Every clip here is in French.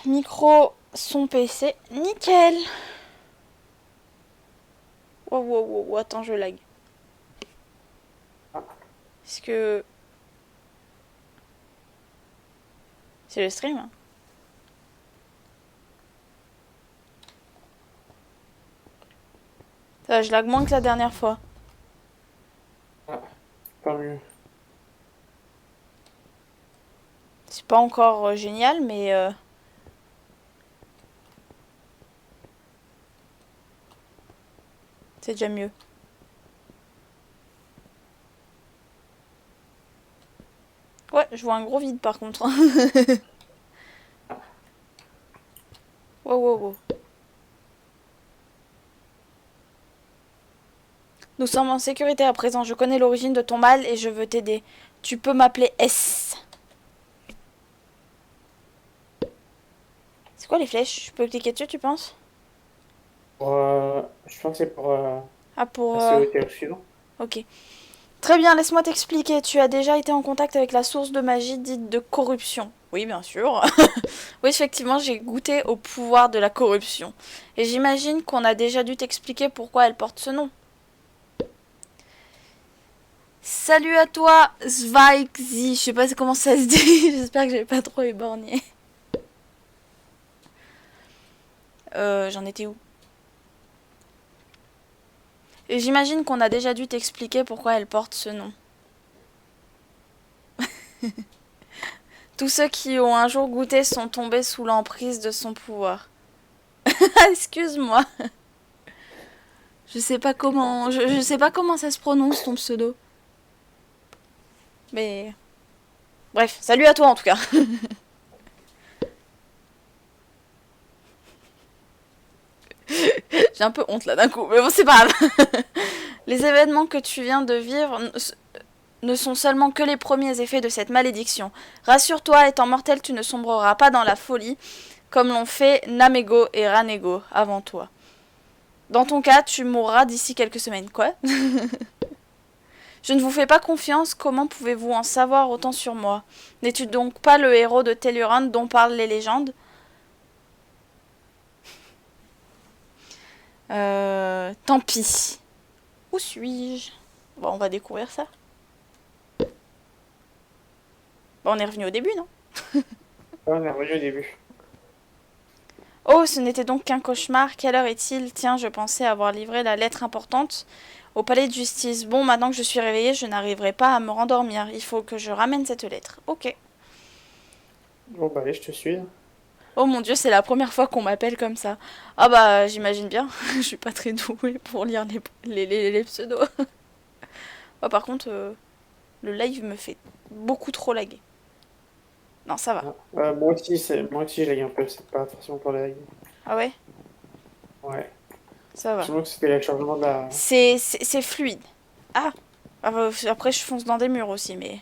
Micro, son PC, nickel. Wow, wow, wow, wow, attends, je lag. Est-ce que... C'est le stream, hein. Ça, je lag moins que la dernière fois. Ah, pas mieux. C'est pas encore génial, mais... c'est déjà mieux. Ouais, je vois un gros vide par contre. Wow, wow, wow. Nous sommes en sécurité à présent. Je connais l'origine de ton mal et je veux t'aider. Tu peux m'appeler S. C'est quoi les flèches? Je peux cliquer dessus, tu penses? Je pense que c'est pour Ah, pour... passer au Occident. ok. Très bien, laisse-moi t'expliquer. Tu as déjà été en contact avec la source de magie dite de corruption. Oui, bien sûr. Oui, effectivement, j'ai goûté au pouvoir de la corruption. Et j'imagine qu'on a déjà dû t'expliquer pourquoi elle porte ce nom. Salut à toi, Zvaigzi. Je sais pas comment ça se dit. J'espère que j'avais pas trop éborgné. J'en étais où? Et j'imagine qu'on a déjà dû t'expliquer pourquoi elle porte ce nom. Tous ceux qui ont un jour goûté sont tombés sous l'emprise de son pouvoir. Ah, excuse-moi. Je sais pas comment ça se prononce ton pseudo. Mais bref, salut à toi en tout cas. J'ai un peu honte là d'un coup, mais bon c'est pas grave. Les événements que tu viens de vivre ne sont seulement que les premiers effets de cette malédiction. Rassure-toi, étant mortel, tu ne sombreras pas dans la folie, comme l'ont fait Namego et Ranego avant toi. Dans ton cas, tu mourras d'ici quelques semaines. Quoi? Je ne vous fais pas confiance, comment pouvez-vous en savoir autant sur moi? N'es-tu donc pas le héros de Telurant dont parlent les légendes? Tant pis. Où suis-je? Bon, on va découvrir ça. Bon, on est revenu au début, non? Ouais, on est revenu au début. Oh, ce n'était donc qu'un cauchemar. Quelle heure est-il? Tiens, je pensais avoir livré la lettre importante au palais de justice. Bon, maintenant que je suis réveillée, je n'arriverai pas à me rendormir. Il faut que je ramène cette lettre. Ok. Bon, bah allez, je te suis. Oh mon dieu, c'est la première fois qu'on m'appelle comme ça. Ah bah, j'imagine bien. Je suis pas très douée pour lire les pseudos. Oh, par contre, le live me fait beaucoup trop laguer. Non, ça va. Ah, moi aussi, je lag un peu, c'est pas forcément pour la lag. Ah ouais? Ouais. Ça va. Sinon, que c'était le chargement de la. C'est fluide. Ah! Après, je fonce dans des murs aussi, mais...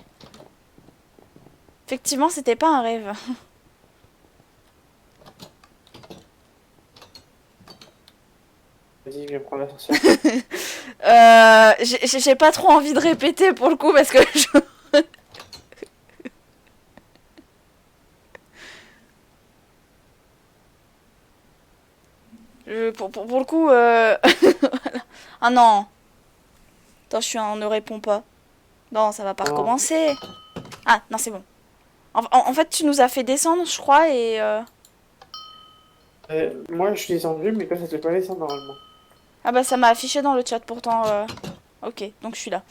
Effectivement, c'était pas un rêve. Vas-y, viens prendre l'ascenseur. J'ai pas trop envie de répéter pour le coup parce que pour le coup, ah non. Attends, ne réponds pas. Non, ça va pas Non. recommencer. Ah, non, c'est bon. En fait, tu nous as fait descendre, je crois, et... Moi, je suis descendu, mais toi, ça te fait pas descendre normalement. Ah bah, ça m'a affiché dans le chat, pourtant. Ok, donc je suis là.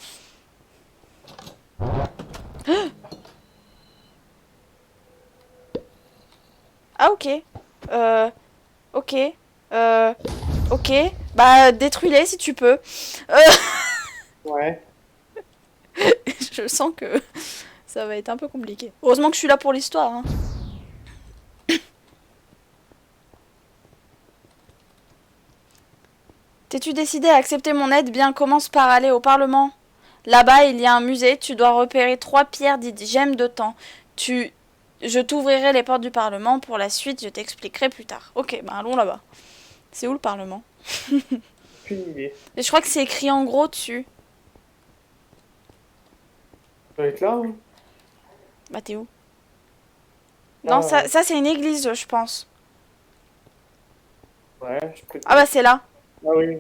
Ah, ok. Euh... Ok. Euh... Ok. Bah, détruis-les si tu peux. Euh, Ouais. je sens que ça va être un peu compliqué. Heureusement que je suis là pour l'histoire, hein. T'es-tu décidé à accepter mon aide? Bien, commence par aller au Parlement. Là-bas, il y a un musée. Tu dois repérer 3 pierres dites gemmes de temps. Tu... Je t'ouvrirai les portes du Parlement. Pour la suite, je t'expliquerai plus tard. Ok, bah allons là-bas. C'est où le Parlement? Aucune idée. Et je crois que c'est écrit en gros dessus. Ça doit être là, hein. Bah t'es où? Non, Ah, ça c'est une église, je pense. ouais, je peux te Ah dire. bah c'est là. Ah oui.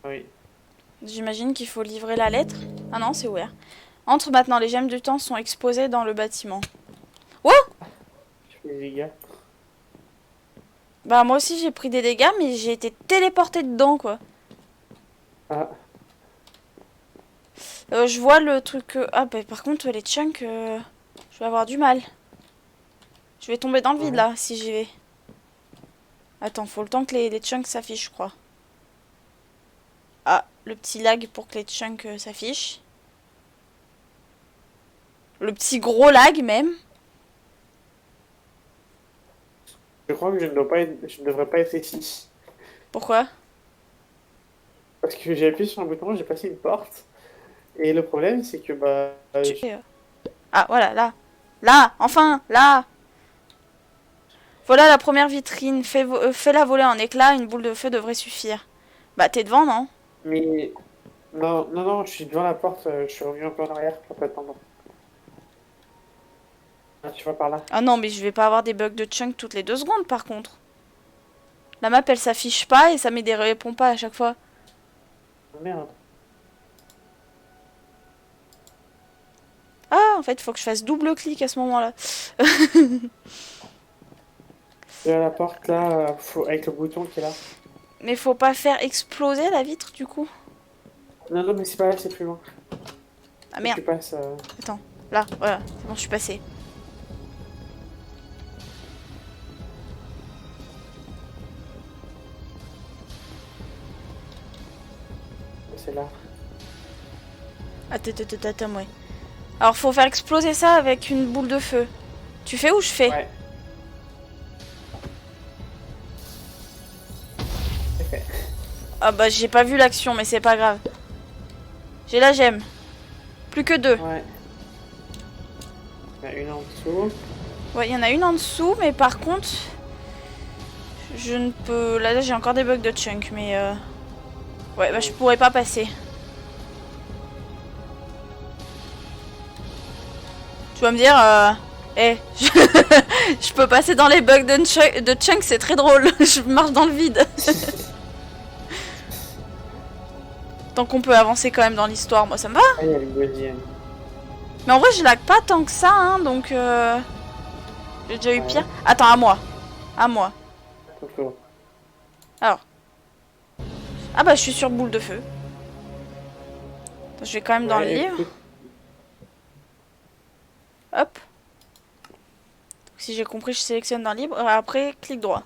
Oui. J'imagine qu'il faut livrer la lettre. Ah non, c'est ouvert. Entre maintenant, les gemmes du temps sont exposées dans le bâtiment. Oh. Je fais des dégâts. Bah moi aussi j'ai pris des dégâts, mais j'ai été téléportée dedans, quoi. Ah, Je vois le truc... Ah bah par contre, les chunks, je vais avoir du mal. Je vais tomber dans le vide, ouais. là, si j'y vais. Attends, faut le temps que les chunks s'affichent, je crois. Ah, le petit lag pour que les chunks s'affichent. Le petit gros lag, même. Je crois que je ne devrais pas être ici. Pourquoi? Parce que j'ai appuyé sur un bouton, j'ai passé une porte. Et le problème, c'est que bah, Ah, voilà, là. Là, enfin, là. Voilà la première vitrine. Fais-la voler en éclats, une boule de feu devrait suffire. Bah, t'es devant, non? mais non, non, non, je suis devant la porte, je suis revenu un peu en arrière pour pas attendre. Ah, tu vois par là. Ah non, mais je vais pas avoir des bugs de chunk toutes les 2 secondes, par contre. La map, elle s'affiche pas et ça met des répond pas à chaque fois. Oh, merde. Ah, en fait, il faut que je fasse double clic à ce moment-là. Et à la porte là, avec le bouton qui est là. Mais faut pas faire exploser la vitre, du coup. Non, non, mais c'est pas là, c'est plus loin. Ah Faut que merde, tu passes. attends. Là, voilà, c'est bon, je suis passée. C'est là. Attends, ouais. Alors, faut faire exploser ça avec une boule de feu. Tu fais ou je fais? Ouais. C'est fait. Ah bah, j'ai pas vu l'action, mais c'est pas grave. J'ai la gemme. Plus que 2. Ouais. Il y en a une en dessous. Ouais, il y en a une en dessous, mais par contre... Je ne peux... Là, j'ai encore des bugs de chunk, mais... Ouais, bah je pourrais pas passer. Tu vas me dire... je peux passer dans les bugs de chunk, c'est très drôle. Je marche dans le vide. Tant qu'on peut avancer quand même dans l'histoire, moi ça me va. Ah, il y a le deuxième. Mais en vrai, je lag pas tant que ça, hein, donc... J'ai déjà eu pire. Attends, à moi. À moi. Toto. Alors. Ah bah, je suis sur boule de feu. Attends, je vais quand même dans le livre. Écoute, Hop. Si j'ai compris, je sélectionne dans le livre. Après, clic droit.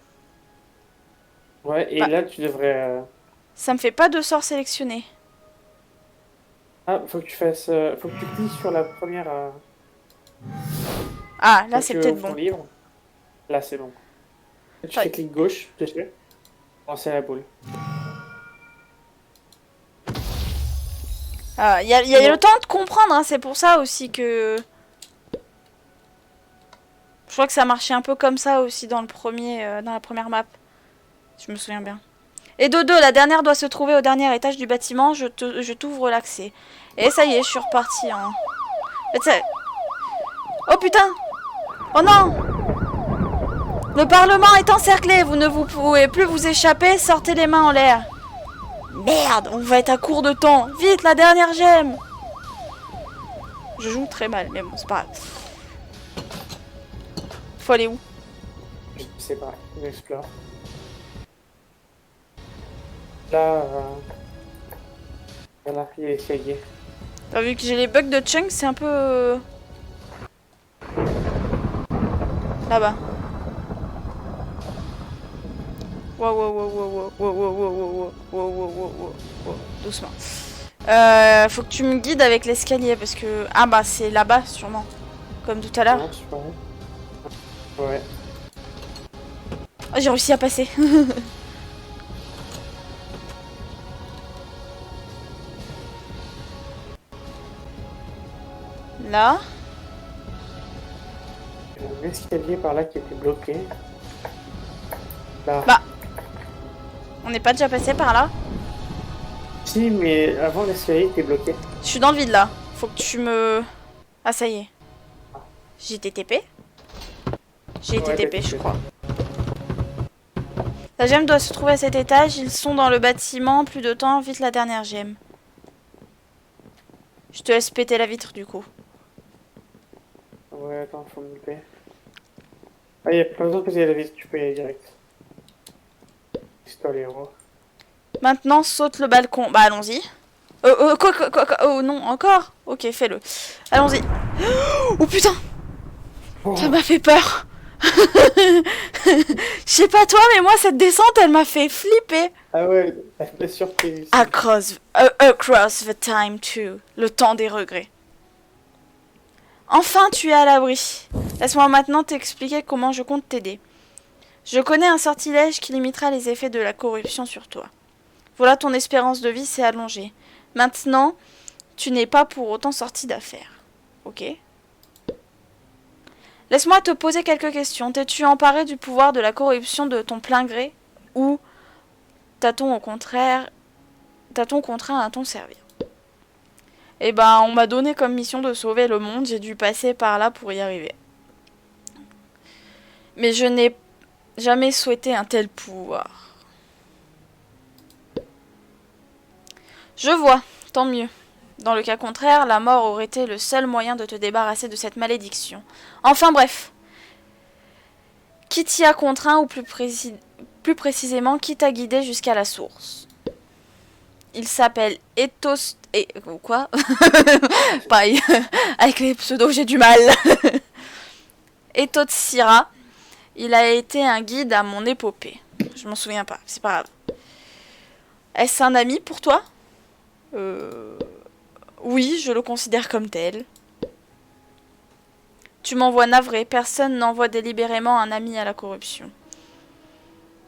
ouais, et Bah. là tu devrais. Ça me fait pas de sort sélectionné. Ah, faut que tu fasses. Faut que tu cliques sur la première. Ah, là, Faut que c'est tu peut-être ouvres ton bon. livre. Là, c'est bon. Tu Ouais. fais clic gauche dessus. Lancer la boule. Ah, y a le temps de comprendre, hein, c'est pour ça aussi que... Je crois que ça marchait un peu comme ça aussi dans dans la première map. Je me souviens bien. Et Dodo, la dernière doit se trouver au dernier étage du bâtiment. Je t'ouvre l'accès. Et ça y est, je suis repartie. Hein. En fait, oh putain! Oh non! Le Parlement est encerclé. Vous ne pouvez plus vous échapper. Sortez les mains en l'air. Merde, on va être à court de temps. Vite, la dernière gemme. Je joue très mal, mais bon, c'est pas grave. Faut aller où? Je sais pas, on explore. Là, voilà, il y a l'escalier. Vu que j'ai les bugs de chunk, c'est un peu... Là-bas. Wow, wow, wow, wow, wow, wow, wow, wow, wow, wow, wow, wow, wow, doucement. Faut que tu me guides avec l'escalier parce que... Ah bah c'est là-bas sûrement. Comme tout à l'heure. Ouais, je sais pas. Ouais. Oh, j'ai réussi à passer. Là. Il y a un escalier par là qui était bloqué. Là. Bah. On n'est pas déjà passé par là? Si, mais avant l'escalier était bloqué. Je suis dans le vide là. Faut que tu me... Ah, ça y est. J'ai été TP. J'ai été Ouais, TP, je crois. La gemme doit se trouver à cet étage. Ils sont dans le bâtiment. Plus de temps. Vite la dernière gemme. Je te laisse péter la vitre, du coup. Ouais, attends, faut me louper. Ah, il y a plein d'autres péter la vis, tu peux y aller direct. C'est toi, les héros. Maintenant, saute le balcon. Bah, allons-y. Quoi, oh non, encore? Ok, fais-le. Allons-y. Oh putain! Oh. Ça m'a fait peur. Je sais pas toi, mais moi, cette descente, elle m'a fait flipper. Ah ouais, la surprise. Across the time too. Le temps des regrets. Enfin, tu es à l'abri. Laisse-moi maintenant t'expliquer comment je compte t'aider. Je connais un sortilège qui limitera les effets de la corruption sur toi. Voilà, ton espérance de vie s'est allongée. Maintenant, tu n'es pas pour autant sorti d'affaire. Ok. Laisse-moi te poser quelques questions. T'es-tu emparé du pouvoir de la corruption de ton plein gré? Ou t'a-t-on contraint à t'en servir? Eh ben, on m'a donné comme mission de sauver le monde. J'ai dû passer par là pour y arriver. Mais je n'ai jamais souhaité un tel pouvoir. Je vois, tant mieux. Dans le cas contraire, la mort aurait été le seul moyen de te débarrasser de cette malédiction. Enfin bref. Qui t'y a contraint ou plus précisément, qui t'a guidé jusqu'à la source? Il s'appelle Ethos... Quoi? Pareil, avec les pseudos j'ai du mal. Etotsira. Il a été un guide à mon épopée. Je m'en souviens pas, c'est pas grave. Est-ce un ami pour toi? Oui, je le considère comme tel. Tu m'envoies navré, personne n'envoie délibérément un ami à la corruption.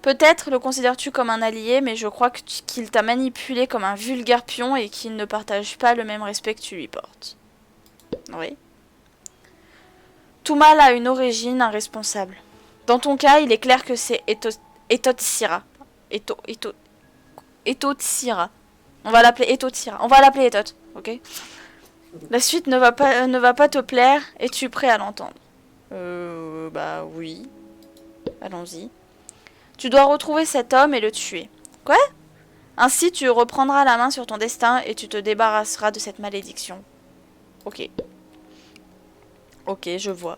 Peut-être le considères-tu comme un allié, mais je crois qu'il t'a manipulé comme un vulgaire pion et qu'il ne partage pas le même respect que tu lui portes. Oui. Tout mal a une origine, un responsable. Dans ton cas, il est clair que c'est Etotsira. Etotsira. On va l'appeler Etotsira. On va l'appeler Etot, ok? La suite ne va pas te plaire. Es-tu prêt à l'entendre? Bah oui. Allons-y. Tu dois retrouver cet homme et le tuer. Quoi? Ainsi, tu reprendras la main sur ton destin et tu te débarrasseras de cette malédiction. Ok. Ok, je vois.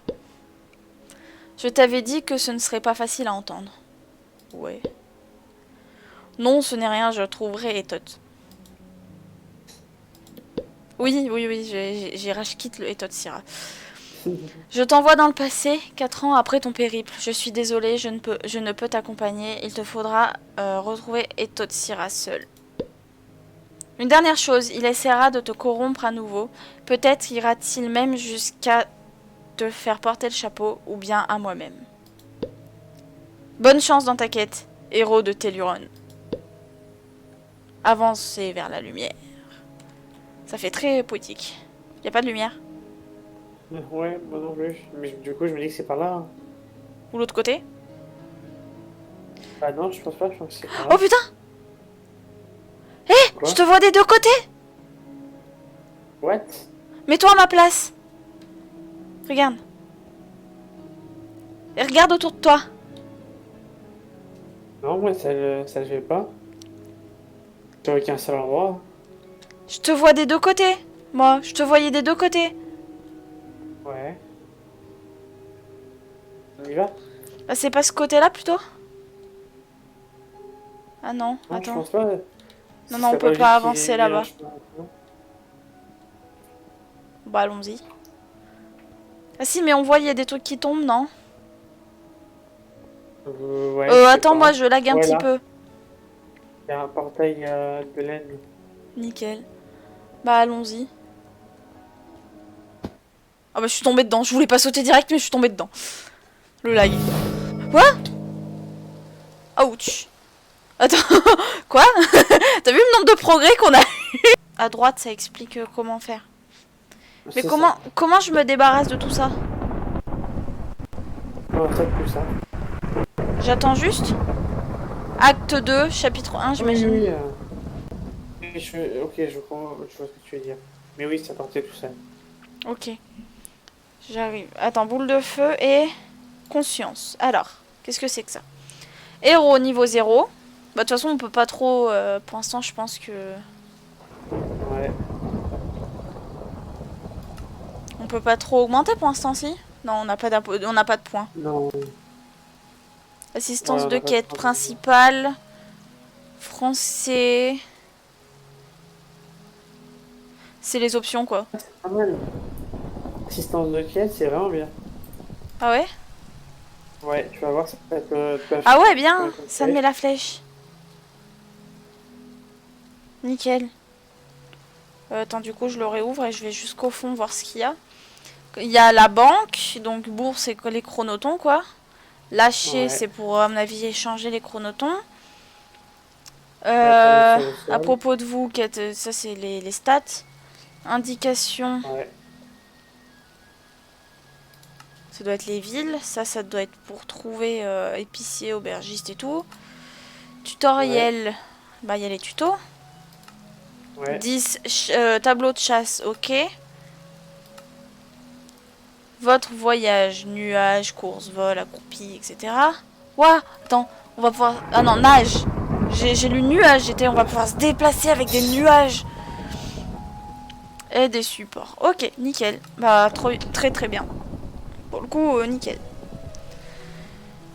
Je t'avais dit que ce ne serait pas facile à entendre. Ouais. Non, ce n'est rien, je trouverai Etot. Oui, j'ai rage quitte le Etot Syrah. Je t'envoie dans le passé, 4 ans après ton périple. Je suis désolée, je ne peux t'accompagner. Il te faudra retrouver Etot Syrah seul. Une dernière chose, il essaiera de te corrompre à nouveau. Peut-être ira-t-il même jusqu'à te faire porter le chapeau, ou bien à moi-même. Bonne chance dans ta quête, héros de Telluron. Avancez vers la lumière. Ça fait très poétique. Y a pas de lumière? Ouais, moi non plus. Mais du coup, je me dis que c'est par là. Hein. Ou l'autre côté? Ah non, je pense pas, je pense que c'est par Oh là. putain! Hé! Quoi? Je te vois des deux côtés! What? Mets-toi à ma place. Regarde. Et regarde autour de toi. Non, moi, ça le fait pas. Je vois qu'un seul endroit. Je te vois des deux côtés. Moi, je te voyais des deux côtés. Ouais. On y va? Bah, c'est pas ce côté-là plutôt? Ah non, Non, je attends. pense pas. Non, non, on peut pas avancer là-bas. Non. Bah, allons-y. Ah si, mais on voit, il y a des trucs qui tombent, non? Ouais, je sais Attends, pas. moi, je lag un Ouais, petit là. peu. Il y a un portail de laine. Nickel. Bah, allons-y. Ah bah, je suis tombée dedans. Je voulais pas sauter direct, mais je suis tombée dedans. Le lag. Quoi? Ouch. Attends, quoi? T'as vu le nombre de progrès qu'on a eu? À droite, ça explique comment faire. Mais C'est comment je me débarrasse de tout ça? ça. Non, peut-être plus ça. J'attends juste. Acte 2, chapitre 1, j'imagine. Oui, oui. Ok, je vois ce que tu veux dire. Mais oui, ça partait tout seul. Ok. J'arrive. Attends, boule de feu et conscience. Alors, qu'est-ce que c'est que ça? Héros niveau 0. Bah, de toute façon, on peut pas trop... pour l'instant, je pense que... Ouais. On peut pas trop augmenter pour l'instant, si? Non, on n'a pas on n'a pas de points. Non. Ouais, Assistance on de n'a pas de quête problème. principale. Français. C'est les options, quoi. Pas mal. Assistance de quête, c'est vraiment bien. Ah ouais? Ouais, tu vas voir, ça peut Ah ouais, ça peut bien. être une Ça me met flèche. la flèche. Nickel. Attends, du coup, je le réouvre et je vais jusqu'au fond voir ce qu'il y a. Il y a la banque, donc bourse, c'est les chronotons, quoi. Lâcher, Ouais. c'est pour, à mon avis, échanger les chronotons. Ouais, traduction au À sol. propos de vous, ça c'est les stats. Indication, Ouais. ça doit être les villes. Ça doit être pour trouver épicier, aubergiste et tout. Ouais. Tutoriel, bah il y a les tutos. Ouais. 10 tableau de chasse, ok. Votre voyage, nuages, course, vol, accroupi, etc. Ouah, attends, on va pouvoir... Ah non, nage. J'ai lu nuage, on va pouvoir se déplacer avec des nuages. Et des supports. Ok, nickel. Bah, très très bien. Pour le coup, nickel.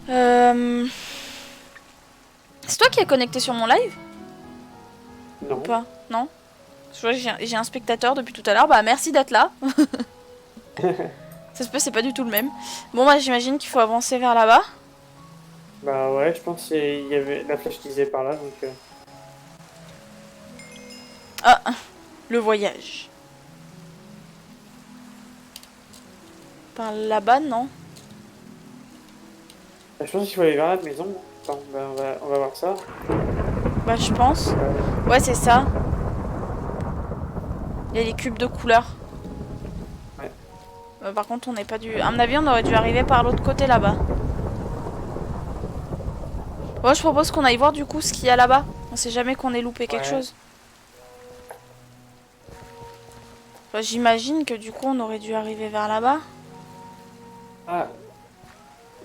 C'est toi qui es connecté sur mon live? Ou Non. pas? Non? Je vois, j'ai un spectateur depuis tout à l'heure. Bah, merci d'être là. Ça se peut, c'est pas du tout le même. Bon, bah, j'imagine qu'il faut avancer vers là-bas. Bah ouais, je pense qu'il y avait la flèche qui disait par là, donc... Ah, le voyage. Par là-bas, non? Bah, je pense qu'il faut aller vers la maison. Attends, bah, on va voir ça. Bah, je pense. Ouais, c'est ça. Il y a les cubes de couleurs. Ouais. Par contre, on n'est pas dû... À mon avis, on aurait dû arriver par l'autre côté, là-bas. Bon, je propose qu'on aille voir, du coup, ce qu'il y a là-bas. On sait jamais qu'on ait loupé quelque Ouais. chose. Bah, j'imagine que, du coup, on aurait dû arriver vers là-bas. Ah,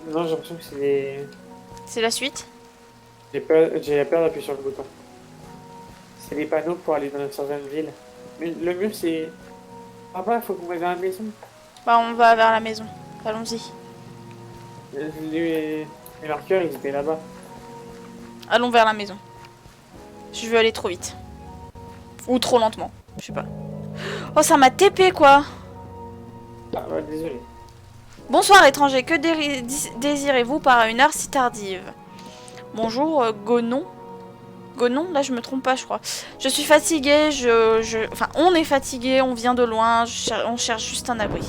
non, j'ai l'impression que c'est des... C'est la suite. J'ai peur d'appuyer sur le bouton. C'est les panneaux pour aller dans une certaine ville. Mais le mur, c'est... Ah bah, faut qu'on aille dans la maison. Bah, on va vers la maison. Allons-y. Les marqueurs, ils étaient là-bas. Allons vers la maison. Je veux aller trop vite. Ou trop lentement. Je sais pas. Oh, ça m'a TP, quoi. Ah bah, désolé. Bonsoir, étranger. Que désirez-vous par une heure si tardive? Bonjour, Gonon. Gonon, là je me trompe pas, je crois. Je suis fatiguée, Enfin, on est fatigué, on vient de loin, on cherche juste un abri.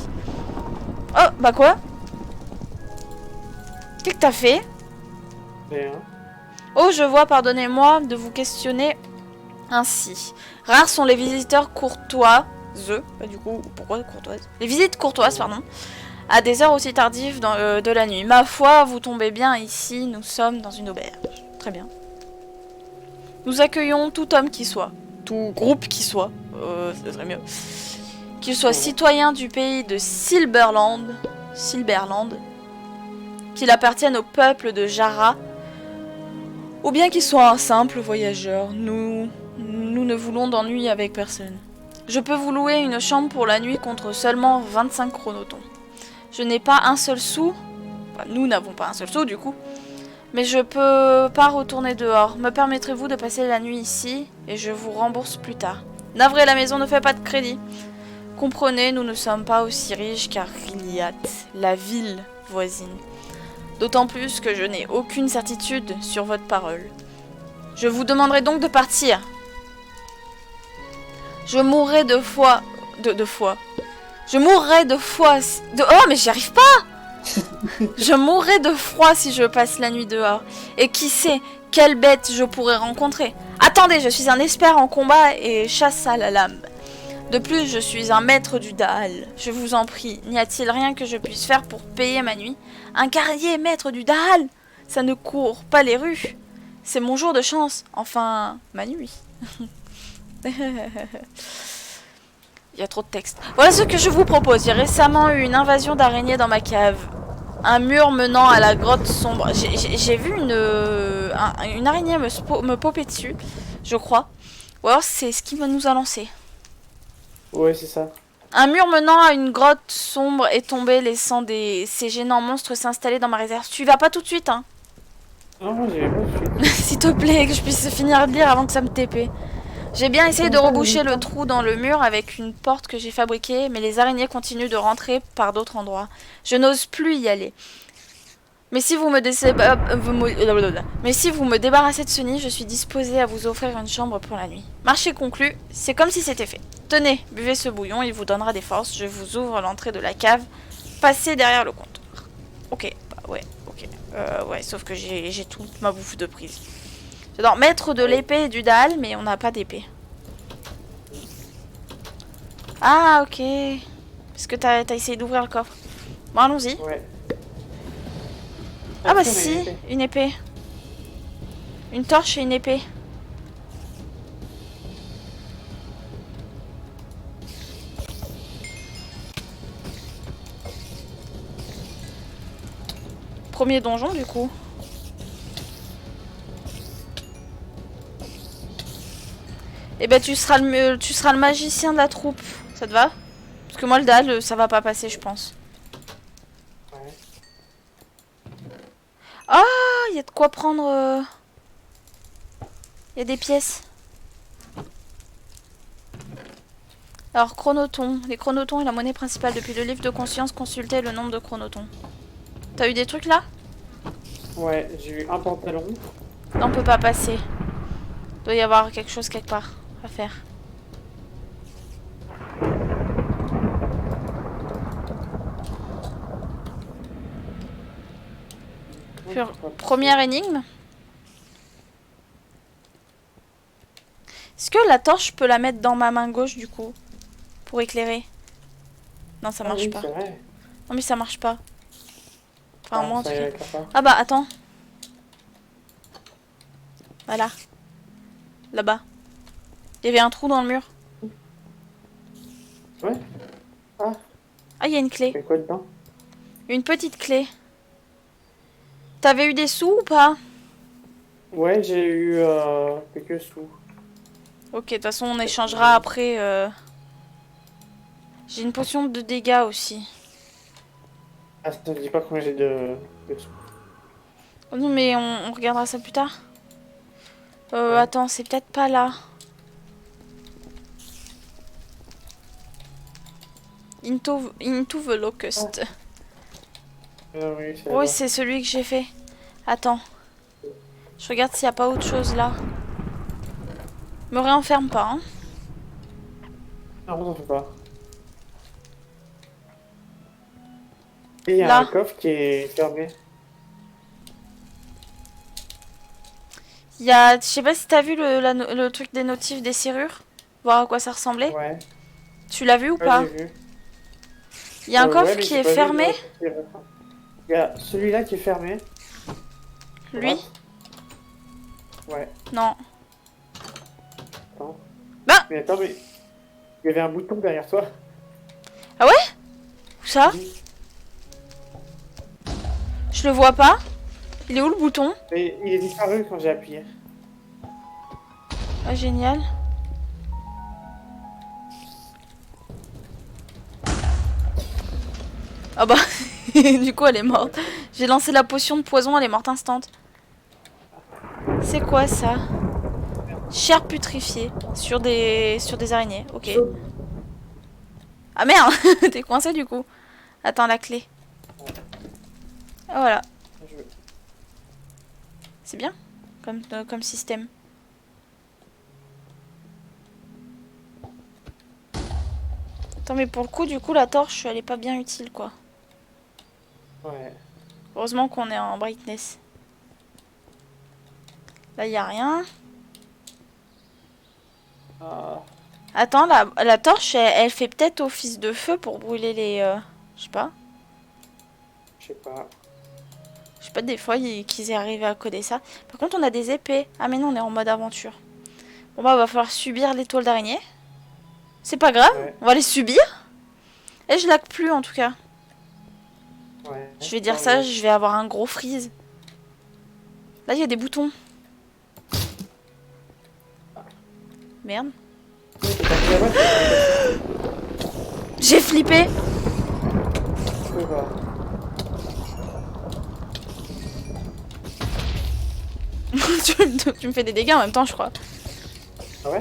Oh, bah quoi? Qu'est-ce que t'as fait? Rien. Oh, je vois, pardonnez-moi de vous questionner ainsi. Rares sont les visiteurs courtoises. Bah, du coup, pourquoi courtoises? Les visites courtoises, pardon. À des heures aussi tardives de la nuit. Ma foi, vous tombez bien ici, nous sommes dans une auberge. Très bien. Nous accueillons tout homme qui soit, tout groupe qui soit, ça serait mieux, qu'il soit citoyen du pays de Silberland, qu'il appartienne au peuple de Jara, ou bien qu'il soit un simple voyageur. Nous ne voulons d'ennui avec personne. Je peux vous louer une chambre pour la nuit contre seulement 25 chronotons. Je n'ai pas un seul sou, enfin, nous n'avons pas un seul sou du coup, mais je peux pas retourner dehors. Me permettrez-vous de passer la nuit ici et je vous rembourse plus tard. Navré, la maison ne fait pas de crédit. Comprenez, nous ne sommes pas aussi riches qu'Ariliat, la ville voisine. D'autant plus que je n'ai aucune certitude sur votre parole. Je vous demanderai donc de partir. Je mourrai de foi... De foi. Je mourrai de foi... Oh, mais j'y arrive pas! Je mourrai de froid si je passe la nuit dehors. Et qui sait quelle bête je pourrais rencontrer. Attendez, je suis un expert en combat et chasse à la lame. De plus, je suis un maître du Daal. Je vous en prie, n'y a-t-il rien que je puisse faire pour payer ma nuit? Un guerrier maître du Daal? Ça ne court pas les rues. C'est mon jour de chance. Enfin, ma nuit. Il y a trop de texte. Voilà ce que je vous propose. J'ai récemment eu une invasion d'araignées dans ma cave. Un mur menant à la grotte sombre. J'ai vu une araignée me popper dessus, je crois. Ou alors c'est ce qui nous a lancé. Ouais, c'est ça. Un mur menant à une grotte sombre est tombé, laissant ces gênants monstres s'installer dans ma réserve. Tu y vas pas tout de suite, hein. Non, j'y vais pas tout de suite. S'il te plaît, que je puisse finir de lire avant que ça me TP. J'ai bien essayé de reboucher le trou dans le mur avec une porte que j'ai fabriquée, mais les araignées continuent de rentrer par d'autres endroits. Je n'ose plus y aller. Mais si vous me débarrassez de ce nid, je suis disposée à vous offrir une chambre pour la nuit. Marché conclu, c'est comme si c'était fait. Tenez, buvez ce bouillon, il vous donnera des forces. Je vous ouvre l'entrée de la cave. Passez derrière le comptoir. Ok, bah ouais, ok. Ouais, sauf que j'ai toute ma bouffe de prise. J'adore mettre de l'épée et du dalle, mais on n'a pas d'épée. Ah, ok. Est-ce que t'as essayé d'ouvrir le coffre? Bon, allons-y. Ouais. Ah bah si, on a si, une épée. une épée. Une torche et une épée. Premier donjon du coup. Et ben tu seras le magicien de la troupe. Ça te va? Parce que moi le dalle ça va pas passer je pense. Ouais. Ah, il y a de quoi prendre. Il y a des pièces. Alors chronotons. Les chronotons est la monnaie principale depuis le livre de conscience. Consultez le nombre de chronotons. T'as eu des trucs là? Ouais, j'ai eu un pantalon. Là on peut pas passer. Doit y avoir quelque chose quelque part à faire. Première énigme. Est-ce que la torche, je peux la mettre dans ma main gauche du coup? Pour éclairer? Non, ça marche oui, pas. c'est vrai. Non, mais ça marche pas. Enfin, moi en tout ça cas. éclaire pas. Ah bah, attends. Voilà. Là-bas. Il y avait un trou dans le mur. Ouais. Ah, Ah, il y a une clé. c'est quoi dedans? Une petite clé. T'avais eu des sous ou pas? Ouais, j'ai eu quelques sous. Ok, de toute façon, on échangera après. J'ai une potion de dégâts aussi. Ah, ça ne dit pas combien j'ai de sous. Oh non, mais on regardera ça plus tard. Ouais. Attends, c'est peut-être pas là. Into the Locust. Oui, c'est Oui, là-bas. c'est celui que j'ai fait. Attends. Je regarde s'il n'y a pas autre chose là. Me réenferme pas, hein. Non, on n'en fait pas. Et il y a Là. un coffre qui est fermé. Il y a... Je sais pas si t'as vu le truc des notifs des serrures. Voir à quoi ça ressemblait. Ouais. Tu l'as vu ou Ouais, pas? j'ai vu. Il y a un coffre Ouais, mais qui j'ai est pas vu fermé. Il y a celui-là qui est fermé. Lui? Droite. Ouais. Non. Attends. Bah. Mais attends, mais il y avait un bouton derrière toi. Ah ouais? Où ça? Oui. Je le vois pas. Il est où le bouton? Mais il est disparu quand j'ai appuyé. Ah génial. Ah bah, du coup elle est morte. J'ai lancé la potion de poison, elle est morte instant. C'est quoi ça? Chair putrifiée sur des araignées. Ok. Ah merde, t'es coincé du coup. Attends la clé. Ah voilà, Je- c'est bien comme système. Attends mais pour le coup du coup la torche elle est pas bien utile quoi. Ouais. Heureusement qu'on est en brightness. Là y a rien. Ah. Attends, la torche, elle fait peut-être office de feu pour brûler les... je sais pas. Je sais pas. Je sais pas, des fois, qu'ils aient arrivé à coder ça. Par contre, on a des épées. Ah mais non, on est en mode aventure. Bon bah, va falloir subir l'étoile d'araignée. C'est pas grave, Ouais. on va les subir. Et je lag plus en tout cas. Ouais. Je vais dire ça, je vais avoir un gros freeze. Là, il y a des boutons. Merde. Oui, t'es parti là-bas, t'es J'ai flippé. parti là-bas. Tu me fais des dégâts en même temps, je crois. Ah ouais?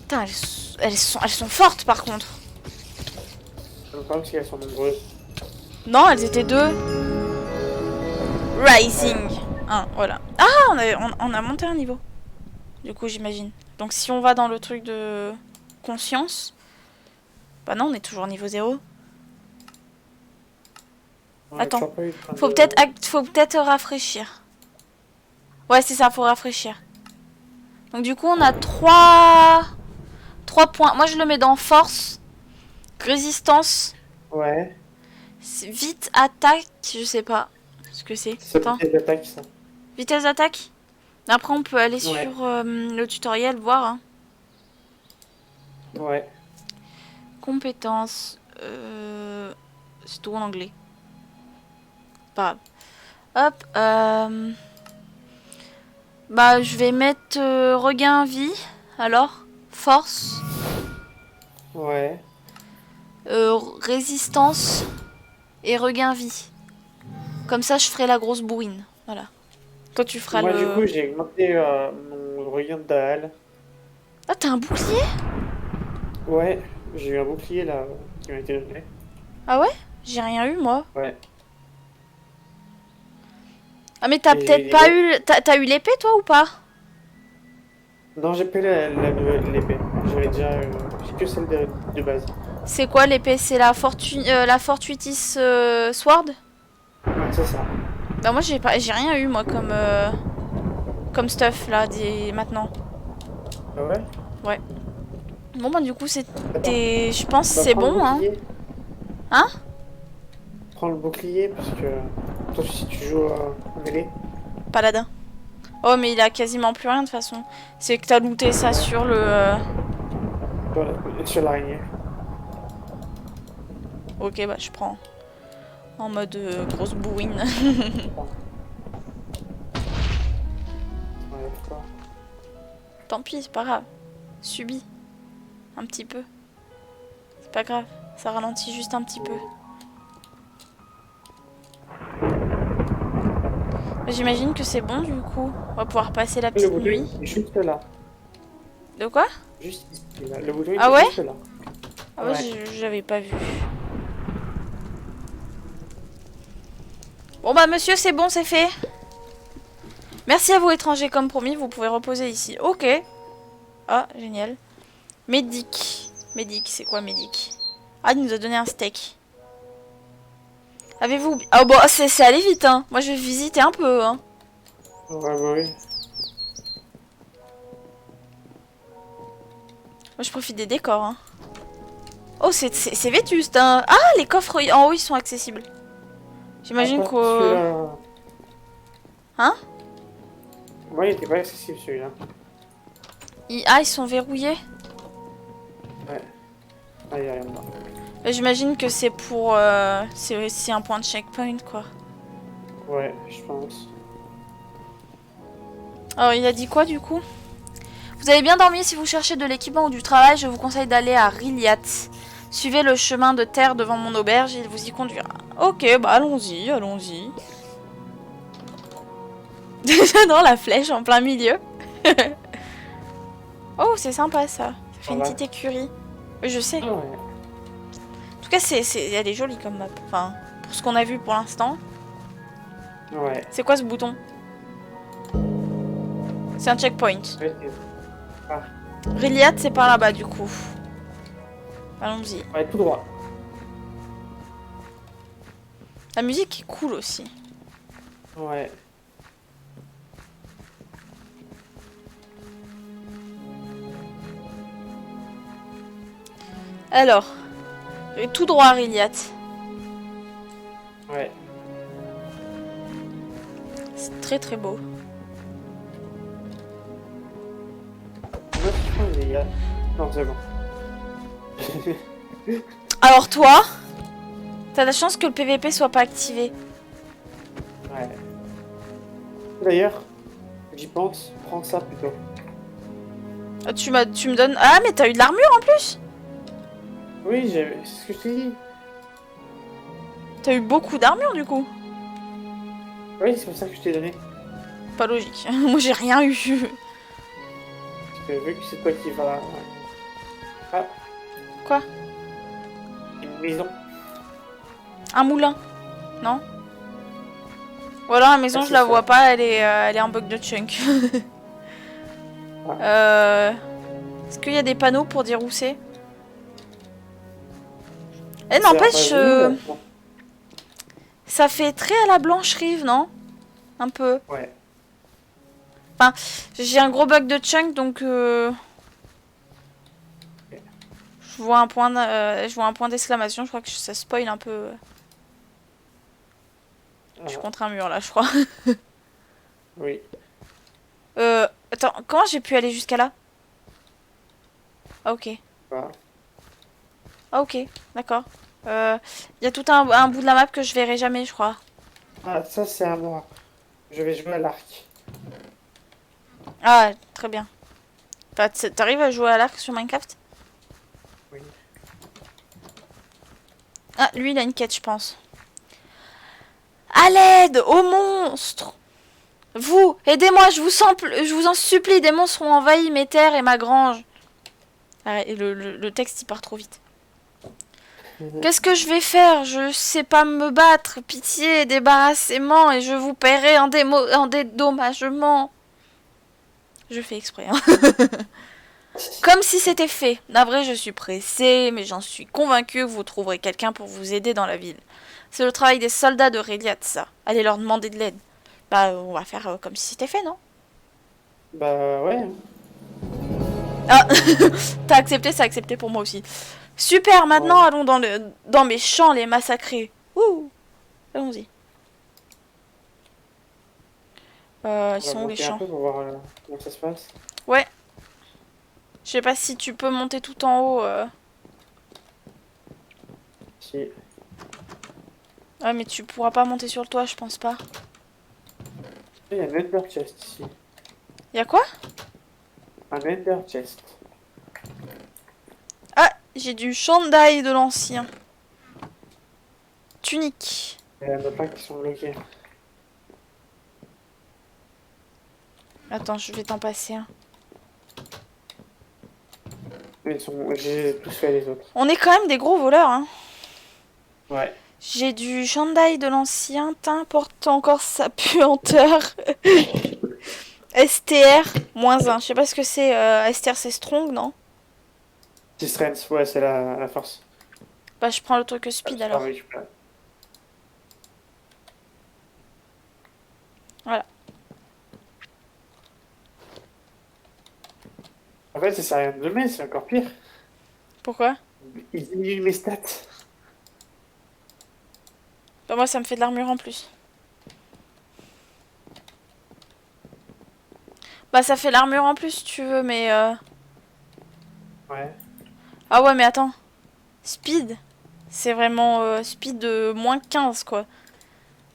Putain, elles sont fortes par contre. Le problème, c'est qu'elles sont nombreuses. Non, elles étaient deux. Rising. Un, voilà. Ah, on a monté un niveau. Du coup, j'imagine. Donc si on va dans le truc de conscience... Bah non, on est toujours niveau 0. Ouais, Attends. toujours pas eu de fin Faut de- peut-être rafraîchir. Ouais, c'est ça, faut rafraîchir. Donc du coup, on a 3 points. Moi, je le mets dans force, résistance, Ouais. vite, attaque, je sais pas ce que c'est. C'est Attends, peut-être l'attaque, ça. vitesse d'attaque. Après, on peut aller Ouais. sur le tutoriel, voir. Hein. Ouais. Compétences. C'est tout en anglais. Pas grave. Hop. Bah, je vais mettre regain vie. Alors, force, Ouais. résistance et regain vie. Comme ça, je ferai la grosse bourrine. Voilà. Toi, tu feras Moi, du le... coup, j'ai augmenté mon regain de dalle. Ah, t'as un bouclier? Ouais. J'ai eu un bouclier, là, qui m'a été donné. Ah ouais? J'ai rien eu, moi. Ouais. Ah, mais t'as Et peut-être j'ai- pas eu... T'as eu l'épée, toi, ou pas? Non, j'ai pas la nouvelle l'épée. J'avais déjà... j'ai que celle de base. C'est quoi l'épée? C'est la Fortuitis Sword? Ouais, c'est ça. Bah, moi, j'ai rien eu, moi, comme stuff, là, maintenant. Ah ouais? Bon, bah, du coup, Attends, je pense que bah, c'est prends le bon, hein. bouclier. Hein? Prends le bouclier, parce que... Toi, si tu joues en mêlée... Paladin. Oh, mais il a quasiment plus rien, de toute façon. C'est que t'as looté ça Ouais. sur le... Voilà, sur l'araignée. Ok, bah, je prends. En mode grosse bourrine. Ouais, d'accord. Tant pis, c'est pas grave. Subis. Un petit peu. C'est pas grave. Ça ralentit juste un petit peu. J'imagine que c'est bon, du coup. On va pouvoir passer la Le petite bouton, nuit. il est juste là. De quoi? Juste ici, là. Le bouton, il Ah est ouais? juste là. Ah ouais, Ouais. j'avais pas vu. Bon bah monsieur, c'est bon, c'est fait. Merci à vous étrangers, comme promis, vous pouvez reposer ici. Ok. Ah, génial. Médic. Médic, c'est quoi médic? Ah, il nous a donné un steak. Avez-vous... Ah bon, c'est allé vite, hein. Moi, je vais visiter un peu, hein. Ouais, bah oui. Moi, je profite des décors, hein. Oh, c'est vétuste, hein. Ah, les coffres en haut, ils sont accessibles. J'imagine Ah, pas qu'au... celui-là. Hein? Moi, il était pas accessible, celui-là. Ah, ils sont verrouillés. Ouais. Ah, il y a rien dedans. J'imagine que c'est pour... c'est aussi un point de checkpoint, quoi. Ouais, je pense. Alors, il a dit quoi, du coup? Vous avez bien dormi. Si vous cherchez de l'équipement ou du travail, je vous conseille d'aller à Riliat. Suivez le chemin de terre devant mon auberge, il vous y conduira. Ok, bah allons-y, allons-y. J'adore la flèche en plein milieu. Oh, c'est sympa ça. Ça fait une Voilà. petite écurie. Oui, je sais. Ah ouais. En tout cas, elle est jolie comme map. Enfin, pour ce qu'on a vu pour l'instant. Ouais. C'est quoi ce bouton? C'est un checkpoint. Ouais, Riliat, c'est par là-bas du coup. Allons-y. ouais, tout droit. La musique est cool aussi. Ouais. Alors, tout droit Riliat. Ouais. C'est très très beau. Non, c'est bon. Alors toi, t'as la chance que le PVP soit pas activé. Ouais. D'ailleurs, j'y pense, prends ça plutôt. Ah, tu me donnes... Ah mais t'as eu de l'armure en plus. Oui, c'est ce que je t'ai dit. T'as eu beaucoup d'armure du coup. Oui, c'est pour ça que je t'ai donné. Pas logique. Moi j'ai rien eu. Parce que vu que c'est toi qui vas... Ah, Quoi? une maison. Un moulin? Non? Ou alors la maison Ah, je c'est la ça. vois pas, elle est en bug de chunk. Est-ce qu'il y a des panneaux pour dire où c'est? Eh C'est n'empêche, la ville. Bon. ça fait très à la Blanche Rive, non? Un peu. Ouais. Enfin, j'ai un gros bug de chunk donc je vois un point d'exclamation, je crois que ça spoil un peu. Je suis Ah, contre un mur là, je crois. oui. Attends, comment j'ai pu aller jusqu'à là? Ah ok. Voilà. Ah ok, d'accord. Y a tout un bout de la map que je verrai jamais, je crois. Ah, ça c'est à moi. Je vais jouer à l'arc. Ah, très bien. T'arrives à jouer à l'arc sur Minecraft? Oui. Ah, lui il a une quête, je pense. À l'aide, aux monstres! Vous, aidez-moi, je vous en supplie, des monstres ont envahi mes terres et ma grange. Arrête, le texte il part trop vite. Qu'est-ce que je vais faire? Je sais pas me battre. Pitié, débarrassez-moi et je vous paierai en dédommagement. Je fais exprès. Hein. Comme si c'était fait. Navré, je suis pressée, mais j'en suis convaincue que vous trouverez quelqu'un pour vous aider dans la ville. C'est le travail des soldats de Réliat, ça. Allez leur demander de l'aide. Bah, on va faire comme si c'était fait, non? Bah ouais. Ah, t'as accepté, c'est accepté pour moi aussi. Super, maintenant Ouais. allons dans mes champs les massacrer. Ouh, allons-y. Ils On va sont où les monter un champs? peu pour voir comment ça se passe. Ouais. Je sais pas si tu peux monter tout en haut. Si. Ouais, mais tu pourras pas monter sur le toit, je pense pas. Il y a un Ender Chest ici. Y'a quoi? Un Ender Chest. Ah, j'ai du chandail de l'ancien. Tunique. Il y en a plein qui sont bloqués. Attends, je vais t'en passer un. Mais j'ai tous fait les autres. On est quand même des gros voleurs, hein. Ouais. J'ai du chandail de l'ancien, t'importe encore sa puanteur. STR, -1. Je sais pas ce que c'est. STR, c'est strong, non? C'est Strength, ouais, c'est la force. Bah, je prends le truc speed alors. Oui, je peux. Voilà. En fait, ça sert à rien de le mettre, c'est encore pire. Pourquoi? Il diminue mes stats. Bah, moi, ça me fait de l'armure en plus. Bah, ça fait l'armure en plus, si tu veux, mais... Ouais. Ah ouais, mais attends. Speed. C'est vraiment speed de -15, quoi.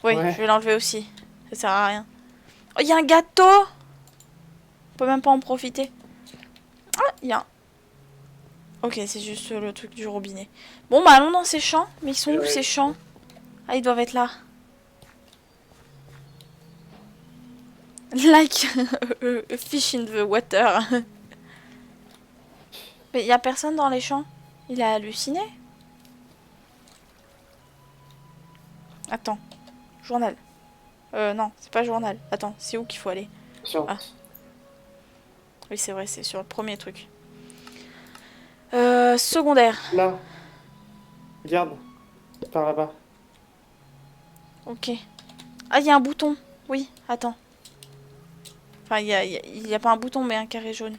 Oui, Ouais. je vais l'enlever aussi. Ça sert à rien. Oh, il y a un gâteau! On peut même pas en profiter. Ah, il y a un... Ok, c'est juste le truc du robinet. Bon, bah, allons dans ces champs. Mais ils sont où, ces champs? Ah, ils doivent être là. Like a fish in the water. Mais il y a personne dans les champs. Il a halluciné. Attends. Journal. Non, c'est pas journal. Attends, c'est où qu'il faut aller? Sur... Ah. Oui, c'est vrai, c'est sur le premier truc. Secondaire. Là. Regarde. Par là-bas. Ok. Ah, il y a un bouton. Oui, attends. Enfin, il y a pas un bouton, mais un carré jaune.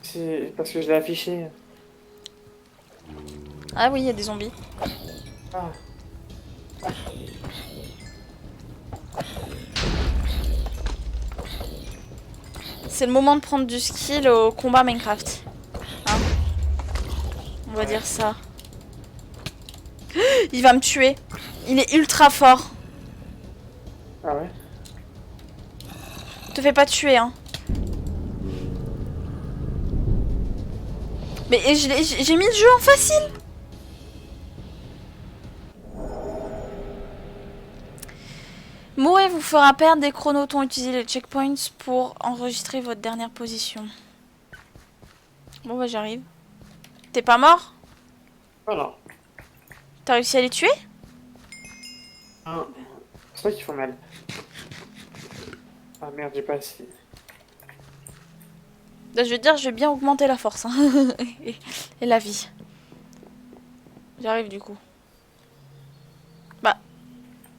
C'est parce que je l'ai affiché. Ah oui, il y a des zombies. Ah. C'est le moment de prendre du skill au combat Minecraft. Hein? On va dire ça. Il va me tuer. Il est ultra fort. Ah ouais? Te fais pas tuer, hein. Mais j'ai mis le jeu en facile. Mourir vous fera perdre des chronotons. Utilisez les checkpoints pour enregistrer votre dernière position. Bon bah j'arrive. T'es pas mort? Oh non. T'as réussi à les tuer? Ah, c'est vrai qu'ils font mal. Ah merde, j'ai pas assez. Là, je veux dire, je vais bien augmenter la force. Hein. et la vie. J'arrive du coup. Bah.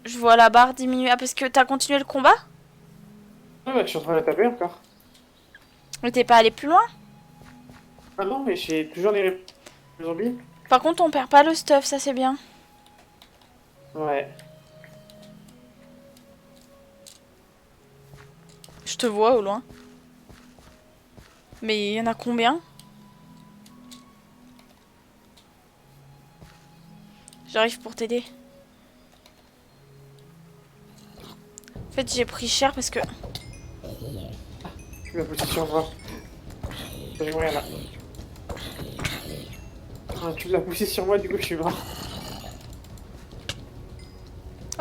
Je vois la barre diminuer. Ah, parce que t'as continué le combat? Ah bah, je suis en train de la taper encore. Mais t'es pas allé plus loin? Ah non, mais j'ai toujours les zombies. Par contre, on perd pas le stuff, ça c'est bien. Ouais. Je te vois au loin. Mais il y en a combien? J'arrive pour t'aider. En fait, j'ai pris cher parce que... Tu m'as poussé sur moi. J'ai rien là. Ah, tu l'as poussé sur moi, du coup je suis mort.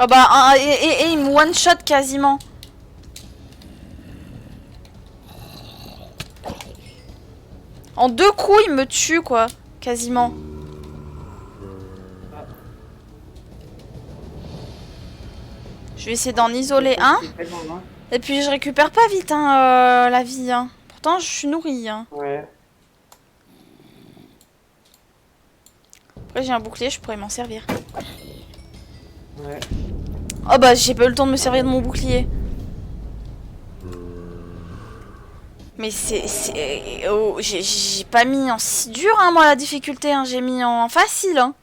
Oh bah, et il me one-shot quasiment. En 2 coups, il me tue, quoi. Quasiment. Je vais essayer d'en isoler un. Et puis, je récupère pas vite, hein, la vie, hein. Pourtant, je suis nourrie, hein. Ouais. Après, j'ai un bouclier, je pourrais m'en servir. Ouais. Oh bah, j'ai pas eu le temps de me servir de mon bouclier. Mais oh, j'ai pas mis en si dur, hein, moi, la difficulté. Hein. J'ai mis en facile, hein.